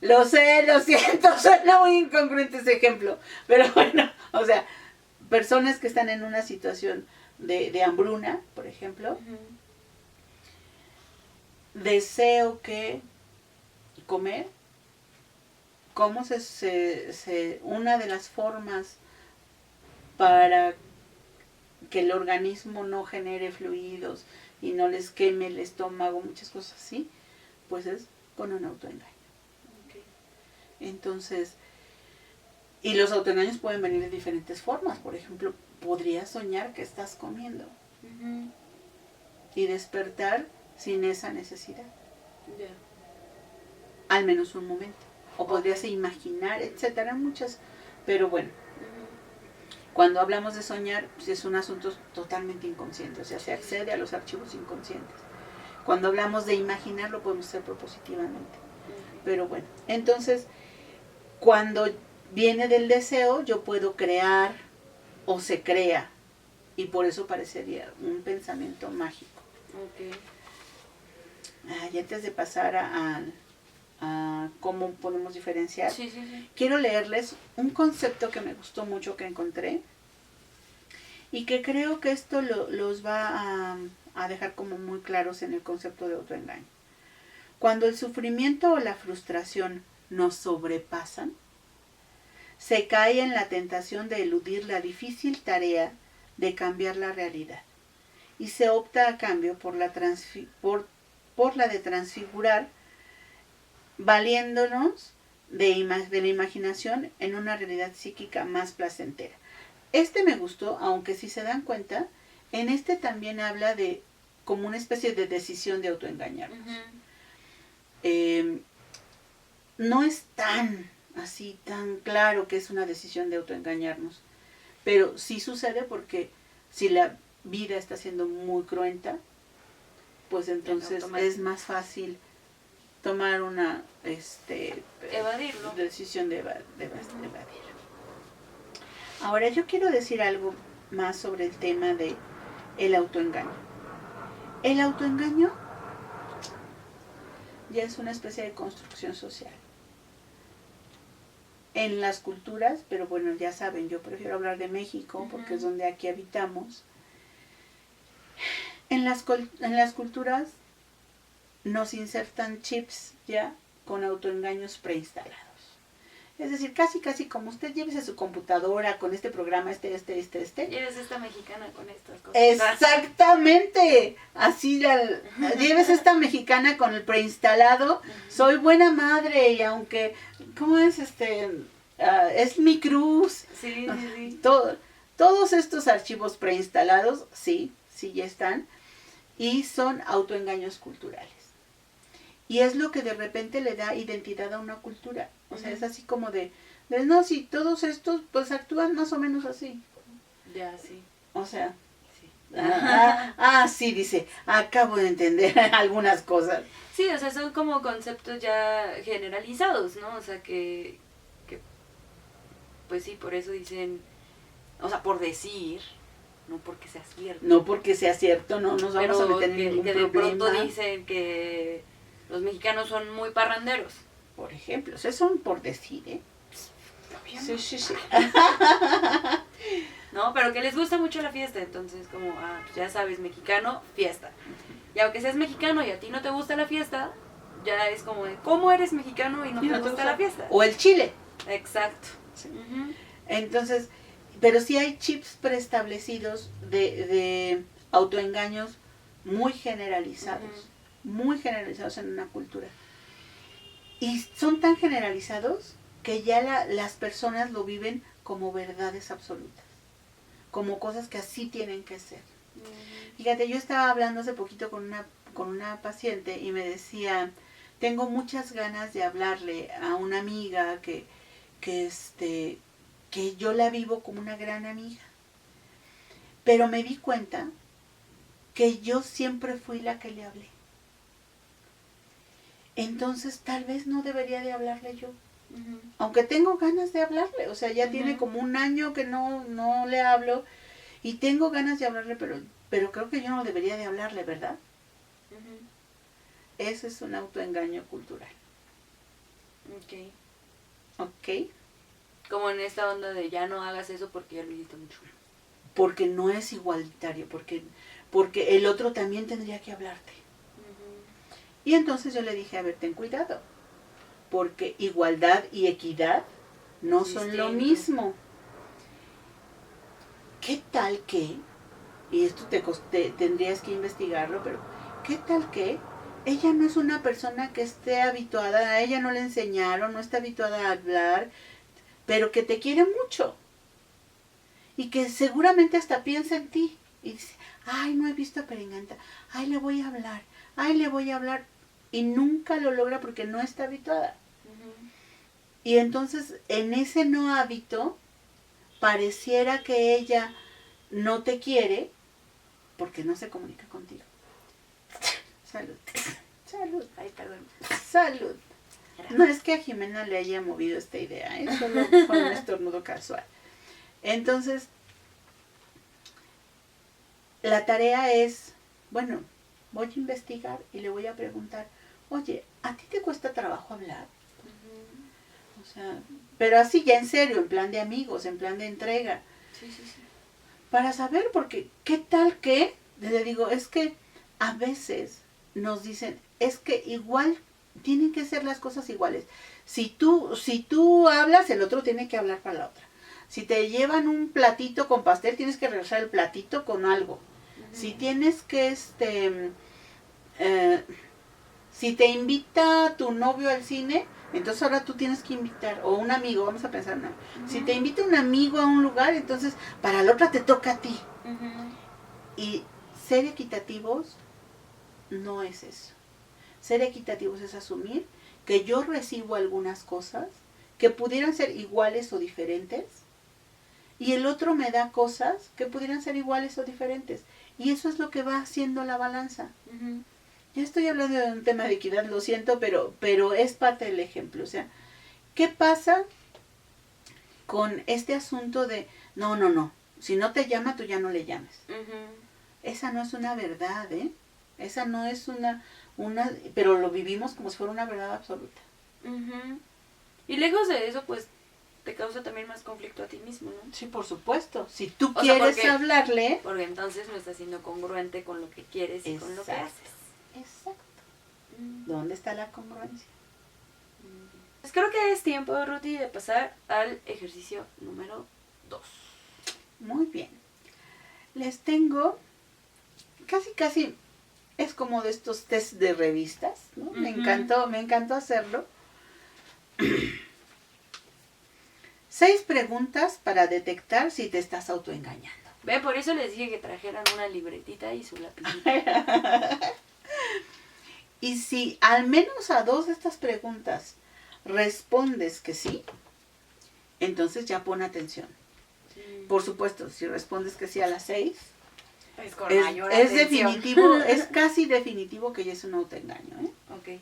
Speaker 1: Lo sé, lo siento, suena muy incongruente ese ejemplo, pero bueno, o sea, personas que están en una situación de hambruna, por ejemplo,
Speaker 2: Uh-huh.
Speaker 1: deseo que comer, ¿cómo una de las formas para que el organismo no genere fluidos y no les queme el estómago, muchas cosas así, pues es con un autoengaño.
Speaker 2: Okay.
Speaker 1: Entonces, y los autoengaños pueden venir de diferentes formas. Por ejemplo, podrías soñar que estás comiendo
Speaker 2: Uh-huh.
Speaker 1: y despertar sin esa necesidad,
Speaker 2: Ya.
Speaker 1: al menos un momento. O podrías
Speaker 2: Okay.
Speaker 1: imaginar, etcétera, muchas. Pero bueno,
Speaker 2: Uh-huh.
Speaker 1: cuando hablamos de soñar, pues es un asunto totalmente inconsciente, o sea, se accede a los archivos inconscientes. Cuando hablamos de imaginar, lo podemos hacer propositivamente.
Speaker 2: Okay.
Speaker 1: Pero bueno, entonces, cuando viene del deseo, yo puedo crear o se crea, y por eso parecería un pensamiento mágico.
Speaker 2: Okay.
Speaker 1: Y antes de pasar cómo podemos diferenciar.
Speaker 2: Sí, sí, sí.
Speaker 1: Quiero leerles un concepto que me gustó mucho que encontré y que creo que esto los va a dejar como muy claros en el concepto de autoengaño. Cuando el sufrimiento o la frustración nos sobrepasan, se cae en la tentación de eludir la difícil tarea de cambiar la realidad y se opta a cambio por la de transfigurar, valiéndonos de la imaginación en una realidad psíquica más placentera. Este me gustó, aunque si se dan cuenta, en este también habla de como una especie de decisión de autoengañarnos. No es tan así, tan claro que es una decisión de autoengañarnos, pero sí sucede porque si la vida está siendo muy cruenta, pues entonces es más fácil tomar una
Speaker 2: evadirlo.
Speaker 1: decisión de evadir. Ahora yo quiero decir algo más sobre el tema de el autoengaño. El autoengaño ya es una especie de construcción social. En las culturas, pero bueno, ya saben, yo prefiero hablar de México porque es donde aquí habitamos. En las culturas nos insertan chips ya con autoengaños preinstalados. Es decir, casi como usted llévese su computadora con este programa,
Speaker 2: Llévese esta mexicana con estas cosas.
Speaker 1: Exactamente. Así llévese esta mexicana con el preinstalado. Soy buena madre y aunque, ¿cómo es es mi cruz?
Speaker 2: Sí, sí, sí.
Speaker 1: Todos estos archivos preinstalados, sí ya están. Y son autoengaños culturales. Y es lo que de repente le da identidad a una cultura. O sea, es así como de no, si todos estos pues actúan más o menos así.
Speaker 2: Ya, sí.
Speaker 1: O sea,
Speaker 2: sí.
Speaker 1: Sí, dice, acabo de entender algunas cosas.
Speaker 2: Sí, o sea, son como conceptos ya generalizados, ¿no? O sea, que pues sí, por eso dicen, o sea, por decir, no porque sea cierto.
Speaker 1: No porque sea cierto, no nos vamos a meter en ningún
Speaker 2: que
Speaker 1: problema.
Speaker 2: de pronto dicen que los mexicanos son muy parranderos.
Speaker 1: Por ejemplo, o sea, son por decir, ¿eh? Sí.
Speaker 2: No, pero que les gusta mucho la fiesta, entonces como, pues ya sabes, mexicano, fiesta. Y aunque seas mexicano y a ti no te gusta la fiesta, ya es como de, ¿cómo eres mexicano y no te gusta la fiesta?
Speaker 1: O el chile.
Speaker 2: Exacto.
Speaker 1: Sí. Entonces, pero sí hay chips preestablecidos de autoengaños muy generalizados en una cultura. Y son tan generalizados que ya las personas lo viven como verdades absolutas, como cosas que así tienen que ser. Fíjate, yo estaba hablando hace poquito con una paciente y me decía, tengo muchas ganas de hablarle a una amiga que yo la vivo como una gran amiga. Pero me di cuenta que yo siempre fui la que le hablé. Entonces tal vez no debería de hablarle yo. Aunque tengo ganas de hablarle, o sea, ya tiene como un año que no le hablo y tengo ganas de hablarle, pero creo que yo no debería de hablarle, ¿verdad? Ese es un autoengaño cultural. Ok.
Speaker 2: Como en esta onda de ya no hagas eso porque ya lo hiciste mucho.
Speaker 1: Porque no es igualitario, porque el otro también tendría que hablarte. Y entonces yo le dije, a ver, ten cuidado, porque igualdad y equidad no son lo mismo. ¿Qué tal que, y esto tendrías que investigarlo, pero qué tal que ella no es una persona que esté habituada, a ella no le enseñaron, no está habituada a hablar, pero que te quiere mucho y que seguramente hasta piensa en ti y dice, ay, no he visto a Perenganta, ay, le voy a hablar y nunca lo logra porque no está habituada. Y entonces en ese no hábito pareciera que ella no te quiere porque no se comunica contigo. Salud.
Speaker 2: Ay, perdón.
Speaker 1: Salud. No es que a Jimena le haya movido esta idea, solo fue un estornudo casual. Entonces, la tarea es, bueno, voy a investigar y le voy a preguntar oye, ¿a ti te cuesta trabajo hablar?
Speaker 2: Ujú.
Speaker 1: O sea, pero así ya en serio, en plan de amigos, en plan de entrega.
Speaker 2: Sí, sí, sí.
Speaker 1: Para saber, porque ¿qué tal que? Le digo, es que a veces nos dicen, es que igual tienen que ser las cosas iguales. Si tú hablas, el otro tiene que hablar para la otra. Si te llevan un platito con pastel, tienes que regresar el platito con algo.
Speaker 2: Ujú.
Speaker 1: Si tienes que, si te invita tu novio al cine, entonces ahora tú tienes que invitar, o un amigo, vamos a pensar, ¿no?
Speaker 2: Ujú.
Speaker 1: Si te invita un amigo a un lugar, entonces para la otra te toca a ti.
Speaker 2: Ujú.
Speaker 1: Y ser equitativos no es eso. Ser equitativos es asumir que yo recibo algunas cosas que pudieran ser iguales o diferentes y el otro me da cosas que pudieran ser iguales o diferentes. Y eso es lo que va haciendo la balanza.
Speaker 2: Ujú.
Speaker 1: Ya estoy hablando de un tema de equidad, lo siento, pero es parte del ejemplo. O sea, ¿qué pasa con este asunto de no, si no te llama, tú ya no le llames?
Speaker 2: Ujú.
Speaker 1: Esa no es una verdad, ¿eh? Esa no es pero lo vivimos como si fuera una verdad absoluta.
Speaker 2: Ujú. Y lejos de eso, pues te causa también más conflicto a ti mismo, ¿no?
Speaker 1: Sí, por supuesto. Si tú
Speaker 2: O sea,
Speaker 1: quieres hablarle...
Speaker 2: Porque entonces no estás siendo congruente con lo que quieres y con lo que
Speaker 1: Exacto.
Speaker 2: haces.
Speaker 1: Exacto.
Speaker 2: Mm.
Speaker 1: ¿Dónde está la congruencia?
Speaker 2: Pues creo que es tiempo, Ruti, de pasar al ejercicio número 2.
Speaker 1: Muy bien. Les tengo... Casi es como de estos test de revistas, ¿no? Me encantó hacerlo. 6 preguntas para detectar si te estás autoengañando.
Speaker 2: Ve, por eso les dije que trajeran una libretita y su lapicita.
Speaker 1: Y si al menos a 2 de estas preguntas respondes que sí, entonces ya pon atención. Por supuesto, si respondes que sí a las 6,
Speaker 2: Pues con
Speaker 1: es
Speaker 2: mayor atención.
Speaker 1: definitivo, es casi definitivo que ya es un autoengaño, ¿eh?
Speaker 2: Ok.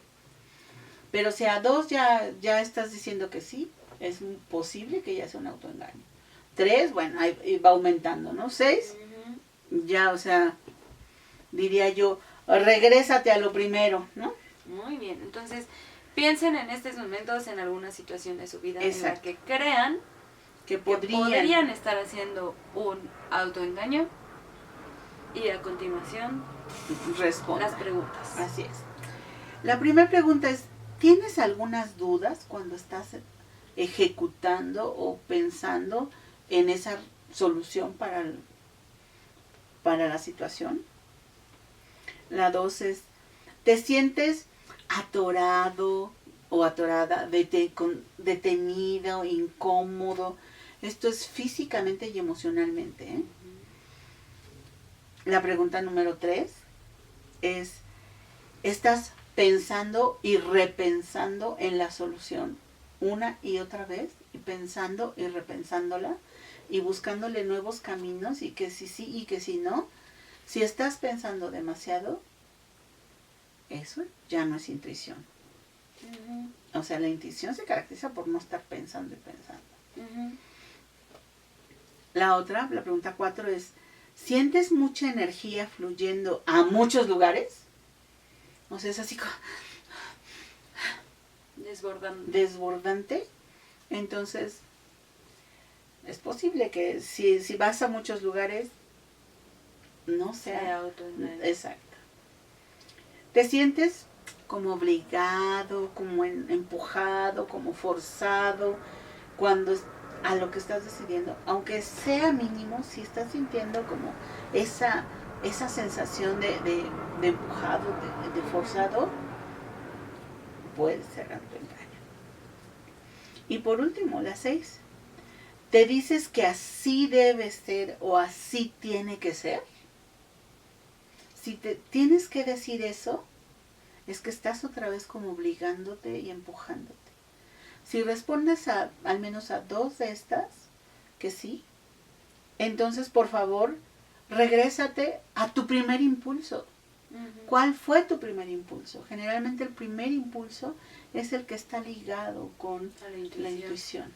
Speaker 1: Pero si a 2 ya estás diciendo que sí, es posible que ya sea un autoengaño. 3, bueno, ahí va aumentando, ¿no? 6, ya, o sea, diría yo, regrésate a lo primero, ¿no?
Speaker 2: Muy bien, entonces piensen en estos momentos en alguna situación de su vida
Speaker 1: Exacto.
Speaker 2: en la que crean
Speaker 1: Que
Speaker 2: que podrían estar haciendo un autoengaño y a continuación
Speaker 1: responder
Speaker 2: las preguntas.
Speaker 1: Así es. La primera pregunta es, ¿tienes algunas dudas cuando estás ejecutando o pensando en esa solución para la situación? La 2 es, ¿te sientes atorado o atorada, detenido, incómodo? Esto es físicamente y emocionalmente, ¿eh? La pregunta número 3 es, ¿estás pensando y repensando en la solución una y otra vez? Y pensando y repensándola y buscándole nuevos caminos y que si sí y que si no. Si estás pensando demasiado, eso ya no es intuición. O sea, la intuición se caracteriza por no estar pensando y pensando. La otra, la pregunta 4 es, ¿sientes mucha energía fluyendo a muchos lugares? O sea, es así como desbordante. Entonces, es posible que si vas a muchos lugares, no sea
Speaker 2: autoengaño.
Speaker 1: Exacto. Te sientes como obligado, como empujado, como forzado, cuando a lo que estás decidiendo, aunque sea mínimo, si estás sintiendo como esa sensación de empujado, de forzado, puede ser autoengaño. Y por último, la 6. ¿Te dices que así debe ser o así tiene que ser? Si te tienes que decir eso, es que estás otra vez como obligándote y empujándote. Si respondes al menos a 2 de estas, que sí, entonces por favor, regrésate a tu primer impulso. ¿Cuál fue tu primer impulso? Generalmente el primer impulso es el que está ligado con la intuición.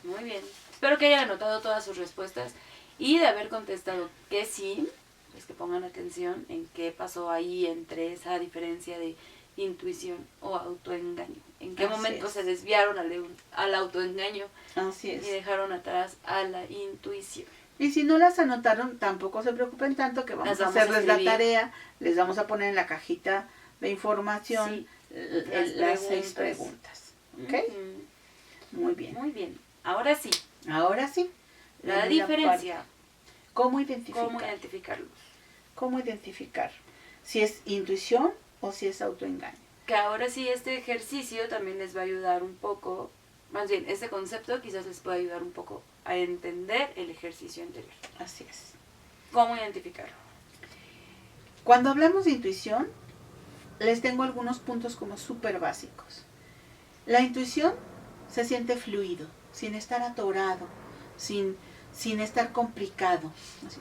Speaker 2: Muy bien. Espero que hayan anotado todas sus respuestas y de haber contestado que sí, pues que pongan atención en qué pasó ahí entre esa diferencia de intuición o autoengaño. En qué
Speaker 1: Así
Speaker 2: momento
Speaker 1: es.
Speaker 2: se desviaron al autoengaño
Speaker 1: Así
Speaker 2: y
Speaker 1: es.
Speaker 2: dejaron atrás a la intuición.
Speaker 1: Y si no las anotaron, tampoco se preocupen tanto, que
Speaker 2: Las
Speaker 1: vamos a
Speaker 2: vamos a
Speaker 1: hacerles la
Speaker 2: escribir.
Speaker 1: tarea, les vamos a poner en la cajita de información
Speaker 2: Sí,
Speaker 1: las 6 preguntas. ¿Ok? Muy bien.
Speaker 2: Muy bien. Ahora sí,
Speaker 1: Ahora sí.
Speaker 2: la
Speaker 1: viene
Speaker 2: diferencia.
Speaker 1: parte. ¿Cómo identificar?
Speaker 2: ¿Cómo identificarlos?
Speaker 1: ¿Cómo identificar? Si es intuición o si es autoengaño.
Speaker 2: Que ahora sí este ejercicio también les va a ayudar un poco, más bien este concepto quizás les pueda ayudar un poco a entender el ejercicio anterior.
Speaker 1: Así es.
Speaker 2: ¿Cómo identificarlo?
Speaker 1: Cuando hablamos de intuición, les tengo algunos puntos como súper básicos. La intuición se siente fluido, sin estar atorado, sin estar complicado. Así,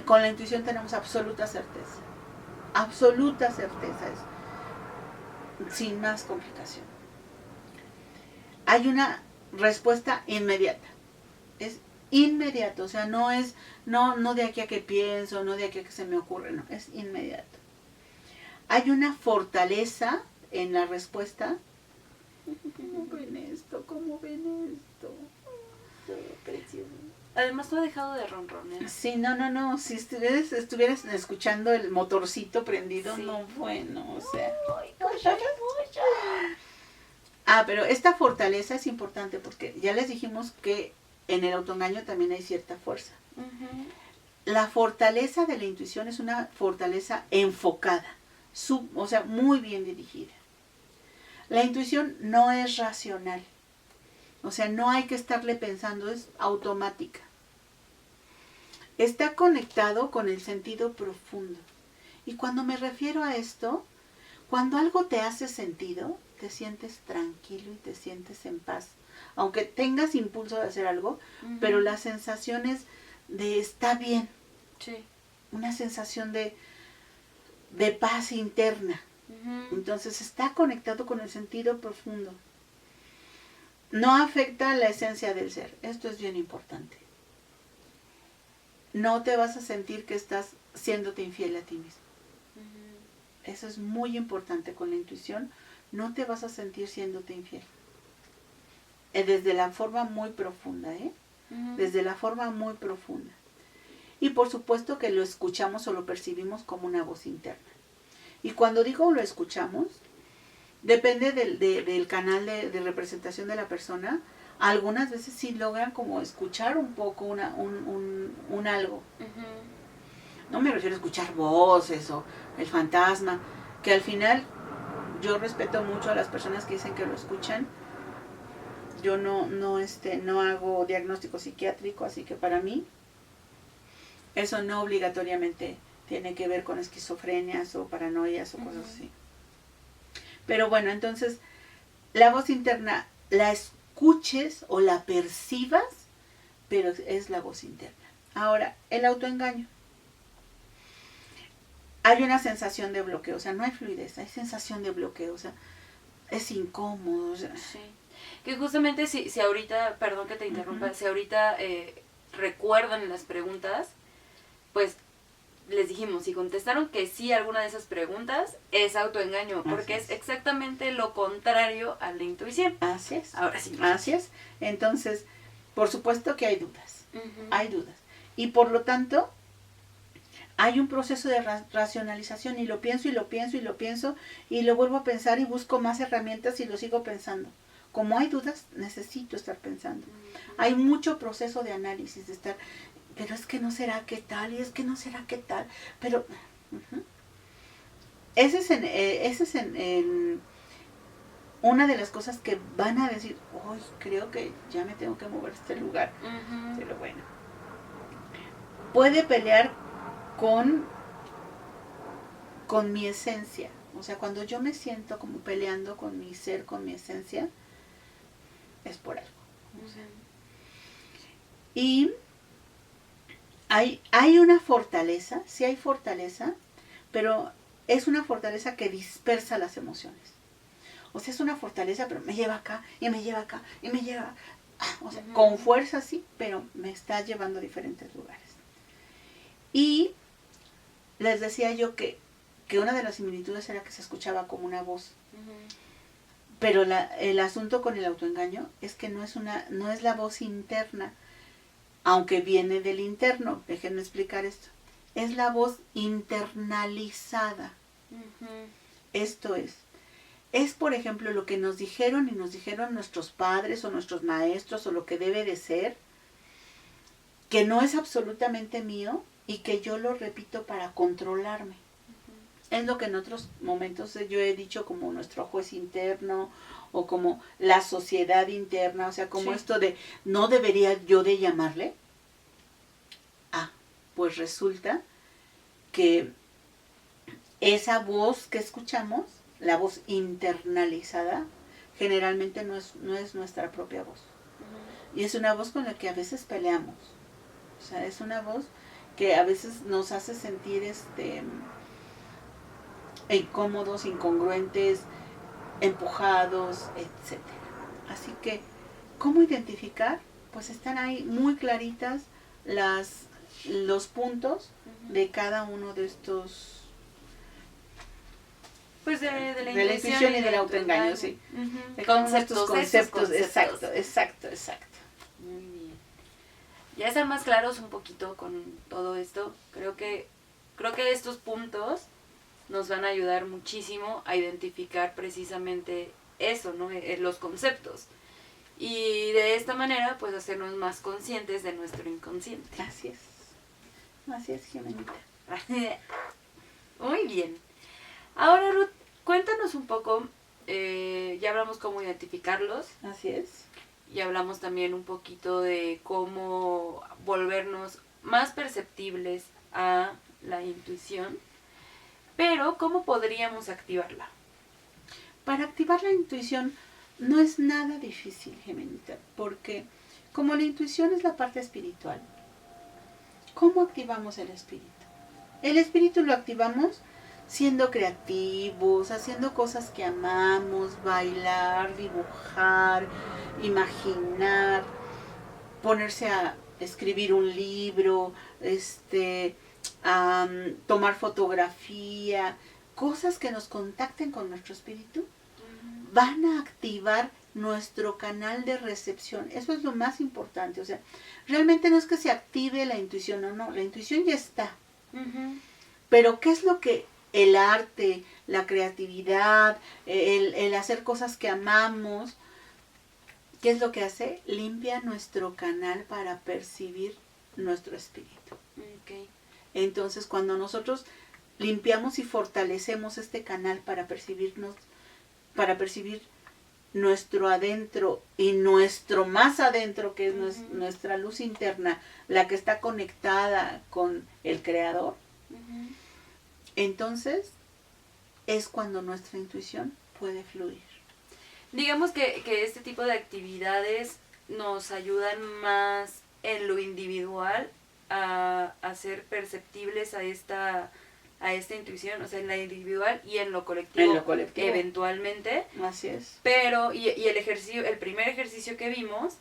Speaker 1: con la intuición tenemos absoluta certeza. Absoluta certeza es sin más complicación. Hay una respuesta inmediata. Es inmediato, o sea, no es no de aquí a que pienso, no de aquí a que se me ocurre, no, es inmediato. Hay una fortaleza en la respuesta. ¿Cómo ven esto? ¿Cómo ven esto?
Speaker 2: Precioso. Además, no ha dejado de ronronear.
Speaker 1: Sí, no. Si estuvieras escuchando el motorcito prendido,
Speaker 2: sí.
Speaker 1: No, bueno, o sea.
Speaker 2: Ay, mucha.
Speaker 1: Pero esta fortaleza es importante porque ya les dijimos que en el autoengaño también hay cierta fuerza. La fortaleza de la intuición es una fortaleza enfocada, o sea, muy bien dirigida. La intuición no es racional. O sea, no hay que estarle pensando, es automática. Está conectado con el sentido profundo. Y cuando me refiero a esto, cuando algo te hace sentido, te sientes tranquilo y te sientes en paz. Aunque tengas impulso de hacer algo, pero la sensación es de está bien.
Speaker 2: Sí.
Speaker 1: Una sensación de paz interna. Entonces está conectado con el sentido profundo. No afecta la esencia del ser. Esto es bien importante. No te vas a sentir que estás siéndote infiel a ti mismo. Eso es muy importante con la intuición. No te vas a sentir siéndote infiel. Desde la forma muy profunda, Desde la forma muy profunda. Y por supuesto que lo escuchamos o lo percibimos como una voz interna. Y cuando digo lo escuchamos, depende del canal de representación de la persona. Algunas veces sí logran como escuchar un poco un algo. No me refiero a escuchar voces o el fantasma, que al final yo respeto mucho a las personas que dicen que lo escuchan. Yo no hago diagnóstico psiquiátrico, así que para mí eso no obligatoriamente tiene que ver con esquizofrenias o paranoias o cosas así. Pero bueno, entonces, la voz interna, la escuches o la percibas, pero es la voz interna. Ahora, el autoengaño. Hay una sensación de bloqueo, o sea, no hay fluidez, hay sensación de bloqueo, o sea, es incómodo. O sea.
Speaker 2: Sí. Que justamente si ahorita, perdón que te interrumpa, si ahorita recuerdan las preguntas, pues les dijimos, si contestaron que sí a alguna de esas preguntas, es autoengaño, porque es exactamente lo contrario a la intuición.
Speaker 1: Así es.
Speaker 2: Ahora sí.
Speaker 1: Así es. Entonces, por supuesto que hay dudas. Hay dudas. Y por lo tanto, hay un proceso de racionalización y lo pienso y lo pienso y lo pienso y lo vuelvo a pensar y busco más herramientas y lo sigo pensando. Como hay dudas, necesito estar pensando. Hay mucho proceso de análisis, de estar... Pero es que no será qué tal, y es que no será qué tal, pero ese es en una de las cosas que van a decir, uy, creo que ya me tengo que mover a este lugar. Pero bueno, puede pelear con mi esencia, o sea, cuando yo me siento como peleando con mi ser, con mi esencia, es por algo. Y hay una fortaleza, sí hay fortaleza, pero es una fortaleza que dispersa las emociones. O sea, es una fortaleza, pero me lleva acá, y me lleva acá, y me lleva... O sea, con fuerza sí, pero me está llevando a diferentes lugares. Y les decía yo que una de las similitudes era que se escuchaba como una voz. Pero el asunto con el autoengaño es que no es la voz interna, aunque viene del interno. Déjenme explicar esto. Es la voz internalizada. Esto es por ejemplo lo que nos dijeron y nos dijeron nuestros padres o nuestros maestros o lo que debe de ser, que no es absolutamente mío y que yo lo repito para controlarme. Es lo que en otros momentos yo he dicho como nuestro juez interno o como la sociedad interna, o sea, como esto de no debería yo de llamarle. Pues resulta que esa voz que escuchamos, la voz internalizada, generalmente no es nuestra propia voz. Y es una voz con la que a veces peleamos. O sea, es una voz que a veces nos hace sentir incómodos, incongruentes, empujados, etc. Así que, ¿cómo identificar? Pues están ahí muy claritas los puntos de cada uno de estos,
Speaker 2: pues de
Speaker 1: la intuición y del autoengaño, sí.
Speaker 2: Conceptos.
Speaker 1: Exacto.
Speaker 2: Muy bien. Ya están más claros un poquito con todo esto. Creo que estos puntos nos van a ayudar muchísimo a identificar precisamente eso, ¿no? Los conceptos. Y de esta manera, pues, hacernos más conscientes de nuestro inconsciente.
Speaker 1: Así es, Jimenita.
Speaker 2: Muy bien. Ahora, Ruth, cuéntanos un poco, ya hablamos cómo identificarlos.
Speaker 1: Así es.
Speaker 2: Y hablamos también un poquito de cómo volvernos más perceptibles a la intuición. Pero, ¿cómo podríamos activarla?
Speaker 1: Para activar la intuición no es nada difícil, Jimenita, porque como la intuición es la parte espiritual, ¿cómo activamos el espíritu? El espíritu lo activamos siendo creativos, haciendo cosas que amamos, bailar, dibujar, imaginar, ponerse a escribir un libro, tomar fotografía, cosas que nos contacten con nuestro espíritu, van a activar nuestro canal de recepción. Eso es lo más importante. O sea, realmente no es que se active la intuición, no, la intuición ya está. Pero ¿qué es lo que el arte, la creatividad, el hacer cosas que amamos, qué es lo que hace? Limpia nuestro canal para percibir nuestro espíritu. Entonces, cuando nosotros limpiamos y fortalecemos este canal para percibir nuestro adentro y nuestro más adentro, que es nuestra luz interna, la que está conectada con el Creador, entonces es cuando nuestra intuición puede fluir.
Speaker 2: Digamos que este tipo de actividades nos ayudan más en lo individual a ser perceptibles a esta intuición, o sea, en la individual y en lo colectivo. Eventualmente.
Speaker 1: Así es.
Speaker 2: Pero, y el primer ejercicio que vimos,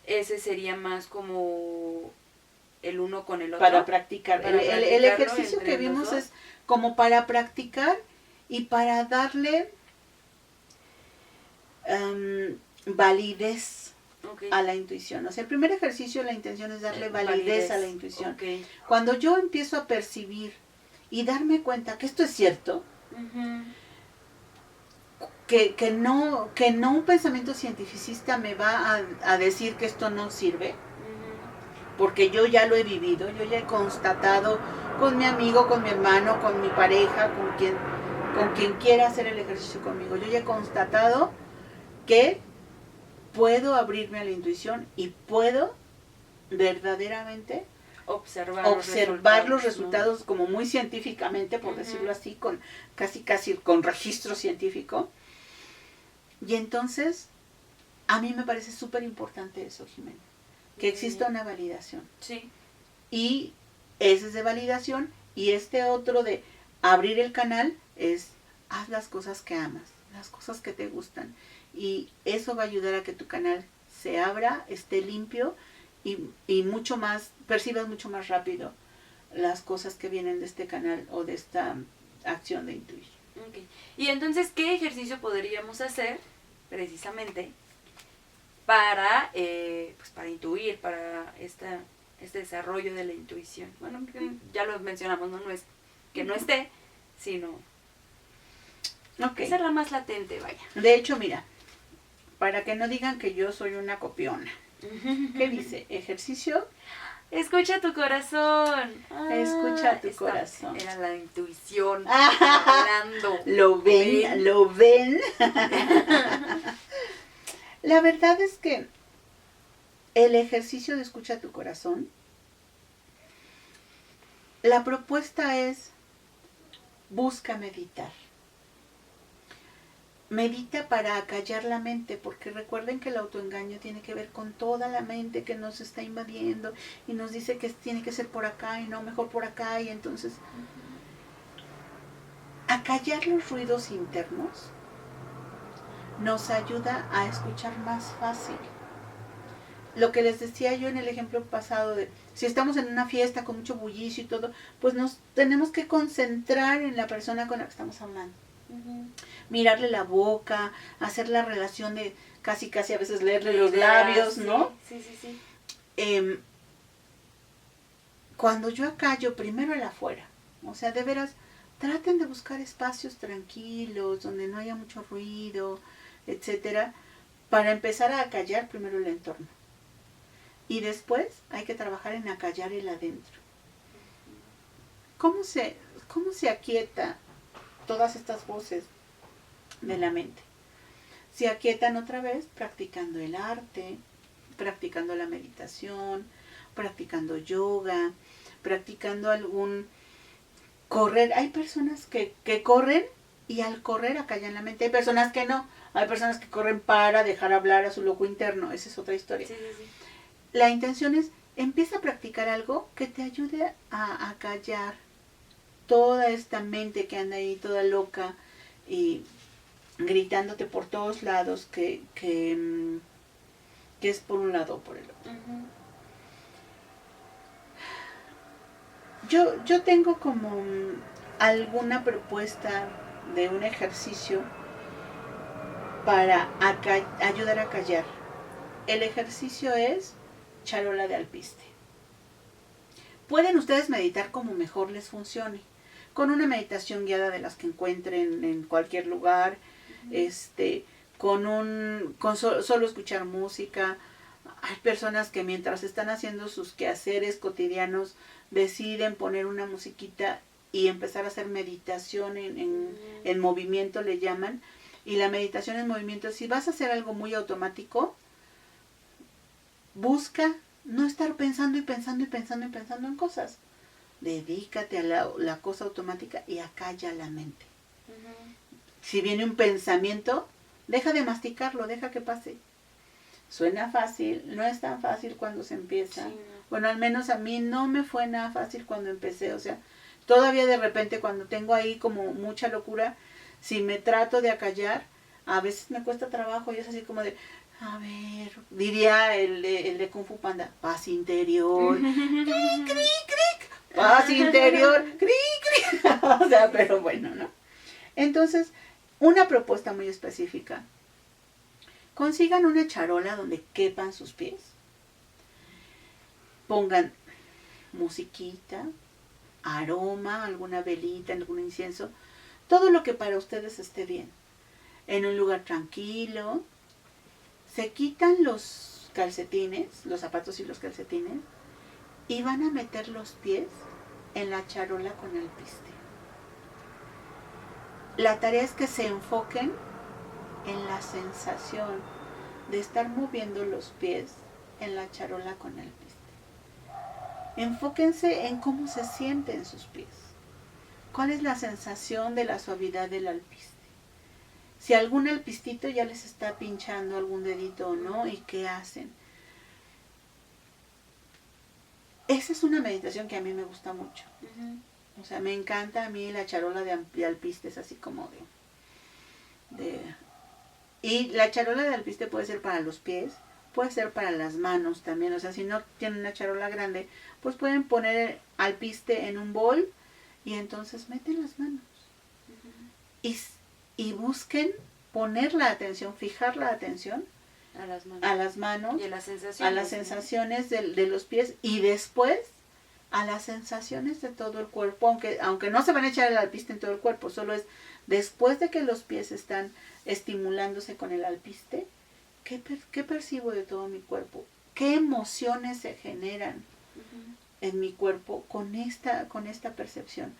Speaker 2: ese sería más como el uno con el otro.
Speaker 1: Para practicar. El ejercicio que vimos es como para practicar y para darle validez a la intuición. O sea, el primer ejercicio, la intención es darle validez a la intuición. Cuando yo empiezo a percibir y darme cuenta que esto es cierto, que no un pensamiento cientificista me va a decir que esto no sirve, porque yo ya lo he vivido, yo ya he constatado con mi amigo, con mi hermano, con mi pareja, con quien quiera hacer el ejercicio conmigo, yo ya he constatado que puedo abrirme a la intuición y puedo verdaderamente observar los resultados, ¿no? Como muy científicamente, por decirlo así, con casi con registro científico. Y entonces, a mí me parece súper importante eso, Jimena, que exista una validación.
Speaker 2: Sí.
Speaker 1: Y ese es de validación, y este otro de abrir el canal es haz las cosas que amas, las cosas que te gustan. Y eso va a ayudar a que tu canal se abra, esté limpio y mucho más, percibas mucho más rápido las cosas que vienen de este canal o de esta acción de intuir.
Speaker 2: Okay. Y entonces, ¿qué ejercicio podríamos hacer precisamente para, pues para intuir, para este desarrollo de la intuición? Bueno, ya lo mencionamos, ¿no? No es que no esté, sino hacerla más latente, vaya.
Speaker 1: De hecho, mira, para que no digan que yo soy una copiona, ¿qué dice? Ejercicio.
Speaker 2: Escucha tu corazón.
Speaker 1: Escucha tu corazón.
Speaker 2: Era la intuición hablando.
Speaker 1: ¿Lo ven? ¿Lo ven? La verdad es que el ejercicio de escucha tu corazón, la propuesta es busca meditar. Medita para acallar la mente, porque recuerden que el autoengaño tiene que ver con toda la mente que nos está invadiendo y nos dice que tiene que ser por acá y no, mejor por acá, y entonces acallar los ruidos internos nos ayuda a escuchar más fácil. Lo que les decía yo en el ejemplo pasado de si estamos en una fiesta con mucho bullicio y todo, pues nos tenemos que concentrar en la persona con la que estamos hablando. Mirarle la boca, hacer la relación de casi a veces leerle los labios, ¿no?
Speaker 2: Sí.
Speaker 1: Cuando yo acallo, primero el afuera. O sea, de veras, traten de buscar espacios tranquilos, donde no haya mucho ruido, etcétera, para empezar a acallar primero el entorno. Y después hay que trabajar en acallar el adentro. ¿Cómo se aquieta todas estas voces de la mente? Se aquietan otra vez practicando el arte, practicando la meditación, practicando yoga, practicando algún correr. Hay personas que corren y al correr acallan la mente. Hay personas que no. Hay personas que corren para dejar hablar a su loco interno. Esa es otra historia.
Speaker 2: Sí.
Speaker 1: La intención es, empieza a practicar algo que te ayude a acallar toda esta mente que anda ahí toda loca y gritándote por todos lados que es por un lado o por el otro. Yo tengo como alguna propuesta de un ejercicio para ayudar a callar. El ejercicio es charola de alpiste. Pueden ustedes meditar como mejor les funcione, con una meditación guiada de las que encuentren en cualquier lugar, solo escuchar música. Hay personas que mientras están haciendo sus quehaceres cotidianos deciden poner una musiquita y empezar a hacer meditación en movimiento, le llaman. Y la meditación en movimiento, si vas a hacer algo muy automático, busca no estar pensando en cosas. Dedícate a la cosa automática y acalla la mente. Si viene un pensamiento, deja de masticarlo, deja que pase. Suena fácil, no es tan fácil cuando se empieza. Sí. Bueno, al menos a mí no me fue nada fácil cuando empecé. O sea, todavía de repente cuando tengo ahí como mucha locura, si me trato de acallar, a veces me cuesta trabajo y es así como de, a ver, diría el de Kung Fu Panda, paz interior, cric, cric, cric, paz interior, cric, cric. O sea, pero bueno, ¿no? Entonces, una propuesta muy específica. Consigan una charola donde quepan sus pies. Pongan musiquita, aroma, alguna velita, algún incienso, todo lo que para ustedes esté bien. En un lugar tranquilo. Se quitan los calcetines, los zapatos y los calcetines, y van a meter los pies en la charola con el piste. La tarea es que se enfoquen en la sensación de estar moviendo los pies en la charola con el piste. Enfóquense en cómo se sienten sus pies. ¿Cuál es la sensación de la suavidad del alpiste? Si algún alpistito ya les está pinchando algún dedito o no, ¿y qué hacen? Esa es una meditación que a mí me gusta mucho. O sea, me encanta a mí la charola de alpiste, es así como y la charola de alpiste puede ser para los pies, puede ser para las manos también, o sea, si no tienen una charola grande, pues pueden poner alpiste en un bol y entonces meten las manos y busquen poner la atención, fijar la atención
Speaker 2: A las manos.
Speaker 1: a las manos,
Speaker 2: Y a las sensaciones.
Speaker 1: a las sensaciones de los pies y después a las sensaciones de todo el cuerpo, aunque no se van a echar el alpiste en todo el cuerpo, solo es después de que los pies están estimulándose con el alpiste, ¿qué percibo de todo mi cuerpo? ¿Qué emociones se generan en mi cuerpo con esta percepción?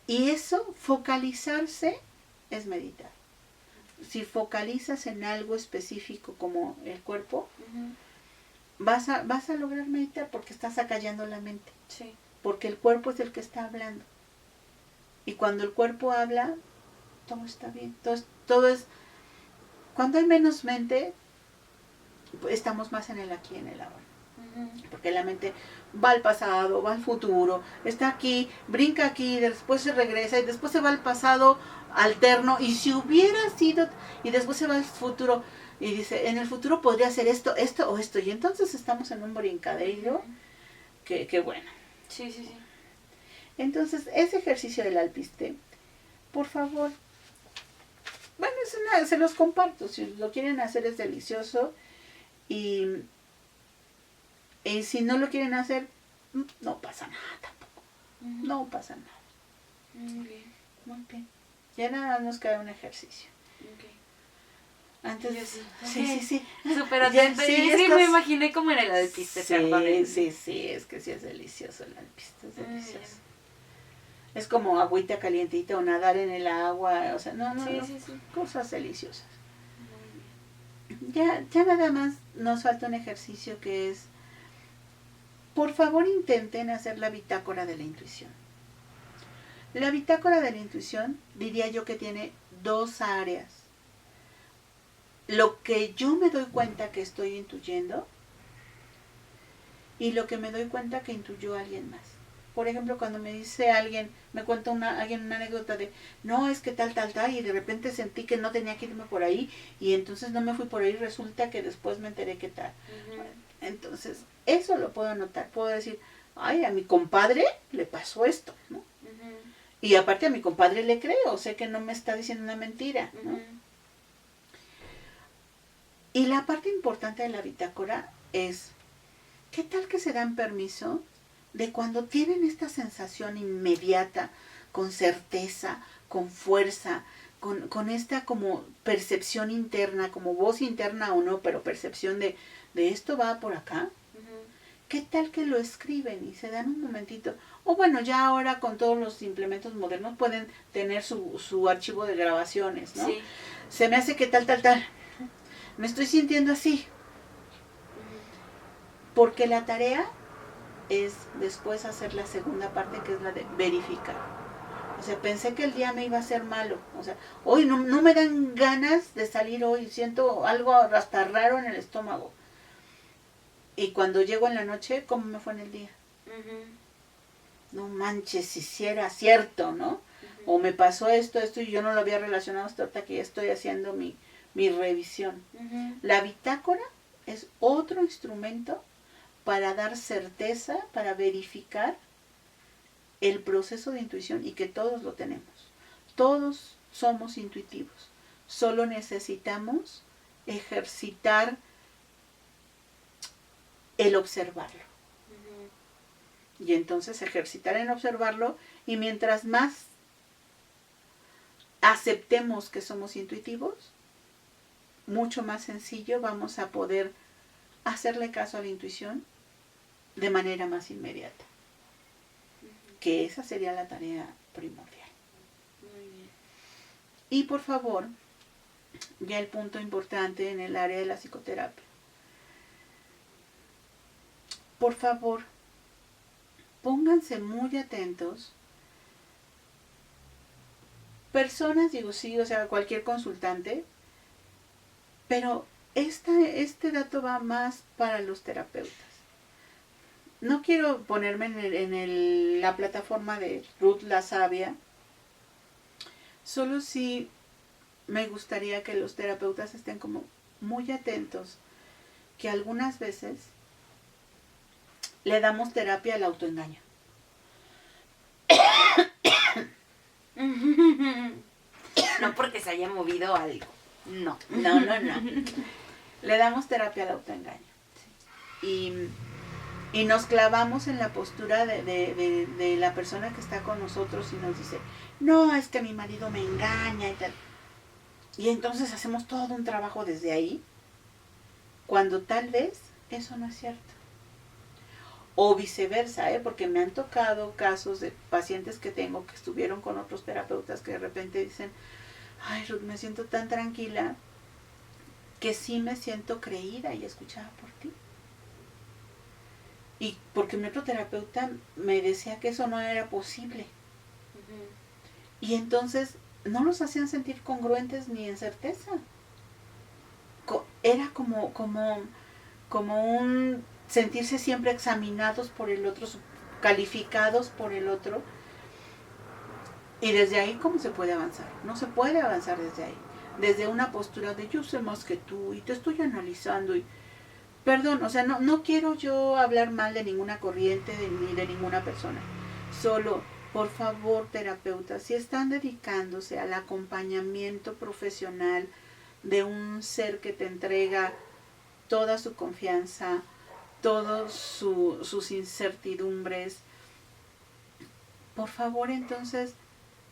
Speaker 1: Y eso, focalizarse, es meditar. Si focalizas en algo específico como el cuerpo, vas a lograr meditar porque estás acallando la mente.
Speaker 2: Sí.
Speaker 1: Porque el cuerpo es el que está hablando. Y cuando el cuerpo habla, todo está bien. Todo es... Cuando hay menos mente, estamos más en el aquí y en el ahora. Porque la mente va al pasado, va al futuro, está aquí, brinca aquí, después se regresa y después se va al pasado alterno y si hubiera sido, y después se va al futuro y dice, en el futuro podría ser esto, esto o esto, y entonces estamos en un brincadero que bueno.
Speaker 2: Sí, sí, sí.
Speaker 1: Entonces, ese ejercicio del alpiste, por favor, bueno, se los comparto, si lo quieren hacer es delicioso y si no lo quieren hacer, no pasa nada tampoco. No pasa nada.
Speaker 2: Muy bien.
Speaker 1: Muy bien. Ya nada más nos queda un ejercicio.
Speaker 2: Okay.
Speaker 1: Antes,
Speaker 2: Sí.
Speaker 1: sí.
Speaker 2: Súper atenta.
Speaker 1: Sí,
Speaker 2: Sí, me imaginé como en el alpiste.
Speaker 1: Sí, es que sí es delicioso el alpiste, es delicioso. Es como agüita calientita o nadar en el agua, o sea, no,
Speaker 2: sí.
Speaker 1: Cosas deliciosas. Ya nada más nos falta un ejercicio que es, por favor intenten hacer la bitácora de la intuición. La bitácora de la intuición diría yo que tiene dos áreas. Lo que yo me doy cuenta que estoy intuyendo y lo que me doy cuenta que intuyó alguien más. Por ejemplo, cuando me dice alguien, me cuenta alguien una anécdota de, no, es que tal, y de repente sentí que no tenía que irme por ahí y entonces no me fui por ahí, resulta que después me enteré que tal. Entonces, eso lo puedo anotar, puedo decir, ay, a mi compadre le pasó esto, ¿no? Y aparte a mi compadre le creo, sé que no me está diciendo una mentira, ¿no? Y la parte importante de la bitácora es, ¿qué tal que se dan permiso de cuando tienen esta sensación inmediata, con certeza, con fuerza, con esta como percepción interna, como voz interna o no, pero percepción de esto va por acá? ¿Qué tal que lo escriben y se dan un momentito? O bueno, ya ahora con todos los implementos modernos pueden tener su archivo de grabaciones, ¿no?
Speaker 2: Sí.
Speaker 1: Se me hace que tal. Me estoy sintiendo así. Porque la tarea es después hacer la segunda parte, que es la de verificar. O sea, pensé que el día me iba a ser malo. O sea, hoy no me dan ganas de salir hoy. Siento algo hasta raro en el estómago. Y cuando llego en la noche, ¿cómo me fue en el día? No manches, si era cierto, ¿no? O me pasó esto y yo no lo había relacionado hasta ahorita que ya estoy haciendo mi revisión. La bitácora es otro instrumento para dar certeza, para verificar el proceso de intuición y que todos lo tenemos. Todos somos intuitivos. Solo necesitamos ejercitar el observarlo. Y entonces ejercitar en observarlo y mientras más aceptemos que somos intuitivos, mucho más sencillo vamos a poder hacerle caso a la intuición de manera más inmediata. Que esa sería la tarea primordial.
Speaker 2: Muy bien.
Speaker 1: Y por favor, ya el punto importante en el área de la psicoterapia. Por favor, pónganse muy atentos. Personas, digo sí, o sea, cualquier consultante, pero este dato va más para los terapeutas. No quiero ponerme en la plataforma de Ruth la Sabia, solo sí me gustaría que los terapeutas estén como muy atentos que algunas veces le damos terapia al autoengaño.
Speaker 2: No porque se haya movido algo. No.
Speaker 1: No. Le damos terapia al autoengaño. Y nos clavamos en la postura de la persona que está con nosotros y nos dice, no, es que mi marido me engaña y tal. Y entonces hacemos todo un trabajo desde ahí, cuando tal vez eso no es cierto. O viceversa, porque me han tocado casos de pacientes que tengo que estuvieron con otros terapeutas que de repente dicen, ay, Ruth, me siento tan tranquila que sí me siento creída y escuchada por ti. Y porque mi otro terapeuta me decía que eso no era posible. Y entonces no los hacían sentir congruentes ni en certeza. Era como un sentirse siempre examinados por el otro, calificados por el otro. Y desde ahí, ¿cómo se puede avanzar? No se puede avanzar desde ahí. Desde una postura de yo sé más que tú y te estoy analizando y perdón, o sea, no quiero yo hablar mal de ninguna corriente ni de ninguna persona. Solo, por favor, terapeutas, si están dedicándose al acompañamiento profesional de un ser que te entrega toda su confianza, todas sus incertidumbres, por favor, entonces,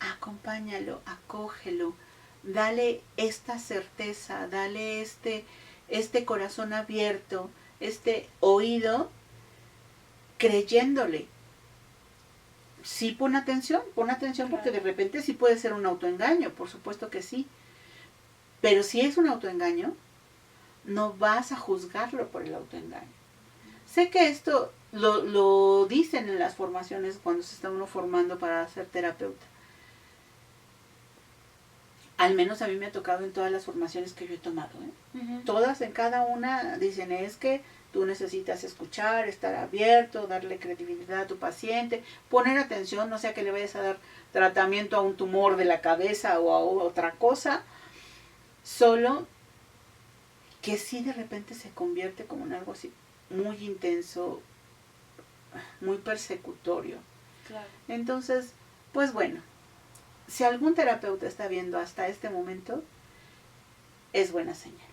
Speaker 1: acompáñalo, acógelo, dale esta certeza, dale este corazón abierto, este oído, creyéndole. Sí, pon atención porque de repente sí puede ser un autoengaño, por supuesto que sí. Pero si es un autoengaño, no vas a juzgarlo por el autoengaño. Sé que esto lo dicen en las formaciones cuando se está uno formando para ser terapeuta. Al menos a mí me ha tocado en todas las formaciones que yo he tomado. Todas, en cada una, dicen es que tú necesitas escuchar, estar abierto, darle credibilidad a tu paciente, poner atención, no sea que le vayas a dar tratamiento a un tumor de la cabeza o a otra cosa, solo que sí de repente se convierte como en algo así muy intenso, muy persecutorio.
Speaker 2: Claro.
Speaker 1: Entonces, pues bueno, si algún terapeuta está viendo hasta este momento, es buena señal.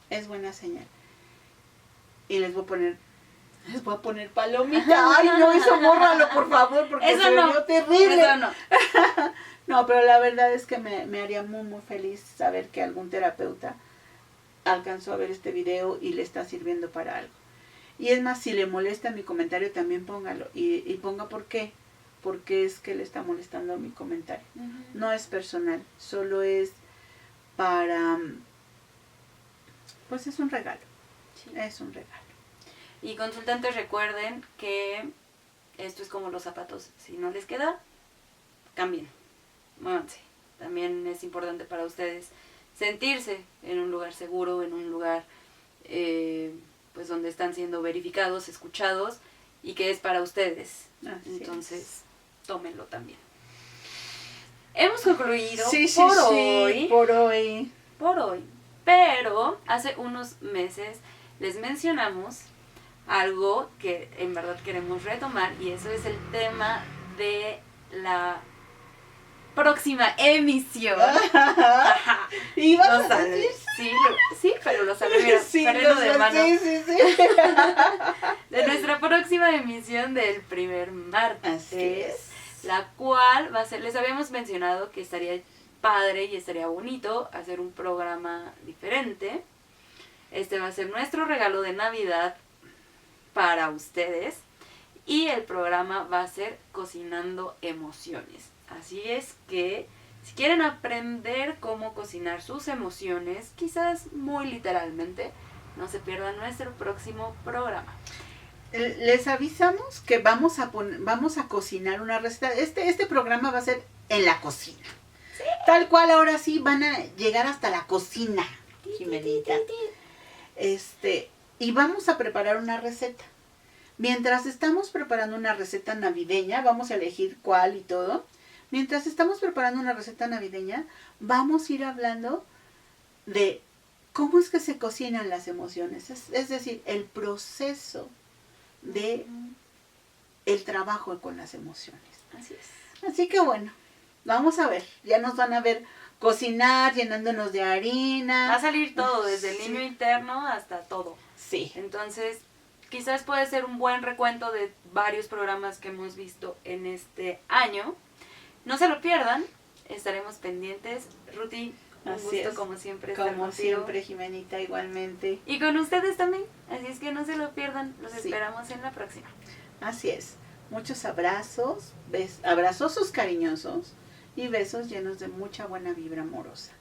Speaker 1: Es buena señal. Y les voy a poner palomita. Ay, no, eso bórralo, por favor, porque
Speaker 2: eso
Speaker 1: se
Speaker 2: no,
Speaker 1: vio terrible.
Speaker 2: Eso no.
Speaker 1: No, pero la verdad es que me haría muy, muy feliz saber que algún terapeuta alcanzó a ver este video y le está sirviendo para algo. Y es más, si le molesta mi comentario, también póngalo. Y ponga por qué. Porque es que le está molestando mi comentario. No es personal, solo es para... Pues es un regalo. Sí. Es un regalo.
Speaker 2: Y consultantes, recuerden que esto es como los zapatos. Si no les queda, cambien. Muévanse. También es importante para ustedes sentirse en un lugar seguro, en un lugar pues donde están siendo verificados, escuchados y que es para ustedes. Así entonces, es. Tómenlo también. Hemos concluido por hoy. Pero hace unos meses les mencionamos algo que en verdad queremos retomar y eso es el tema de la próxima emisión.
Speaker 1: ¿Ibas a decir?
Speaker 2: Sí, pero lo saben, mira, saliendo de mano. Sí. De nuestra próxima emisión del primer martes.
Speaker 1: Así es.
Speaker 2: La cual va a ser, les habíamos mencionado que estaría padre y estaría bonito hacer un programa diferente. Este va a ser nuestro regalo de Navidad para ustedes. Y el programa va a ser Cocinando Emociones. Así es que si quieren aprender cómo cocinar sus emociones, quizás muy literalmente, no se pierdan nuestro próximo programa.
Speaker 1: Les avisamos que vamos a cocinar una receta. Este programa va a ser en la cocina. Sí. Tal cual, ahora sí van a llegar hasta la cocina, Jimenita. Y vamos a preparar una receta. Mientras estamos preparando una receta navideña, vamos a elegir cuál y todo. Mientras estamos preparando una receta navideña, vamos a ir hablando de ¿Cómo es que se cocinan las emociones? Es decir, el proceso de el trabajo con las emociones.
Speaker 2: Así es.
Speaker 1: Así que bueno, vamos a ver, ya nos van a ver cocinar, llenándonos de harina.
Speaker 2: Va a salir todo, desde el
Speaker 1: Sí.
Speaker 2: niño interno hasta todo.
Speaker 1: Sí,
Speaker 2: Entonces, quizás puede ser un buen recuento de varios programas que hemos visto en este año. No se lo pierdan, estaremos pendientes. Ruti, un
Speaker 1: Así
Speaker 2: gusto
Speaker 1: es.
Speaker 2: como siempre estar
Speaker 1: como
Speaker 2: contigo.
Speaker 1: siempre, Jimenita, igualmente.
Speaker 2: Y con ustedes también, así es que no se lo pierdan, los
Speaker 1: Sí.
Speaker 2: esperamos en la próxima.
Speaker 1: Así es. Muchos abrazos, abrazosos cariñosos y besos llenos de mucha buena vibra amorosa.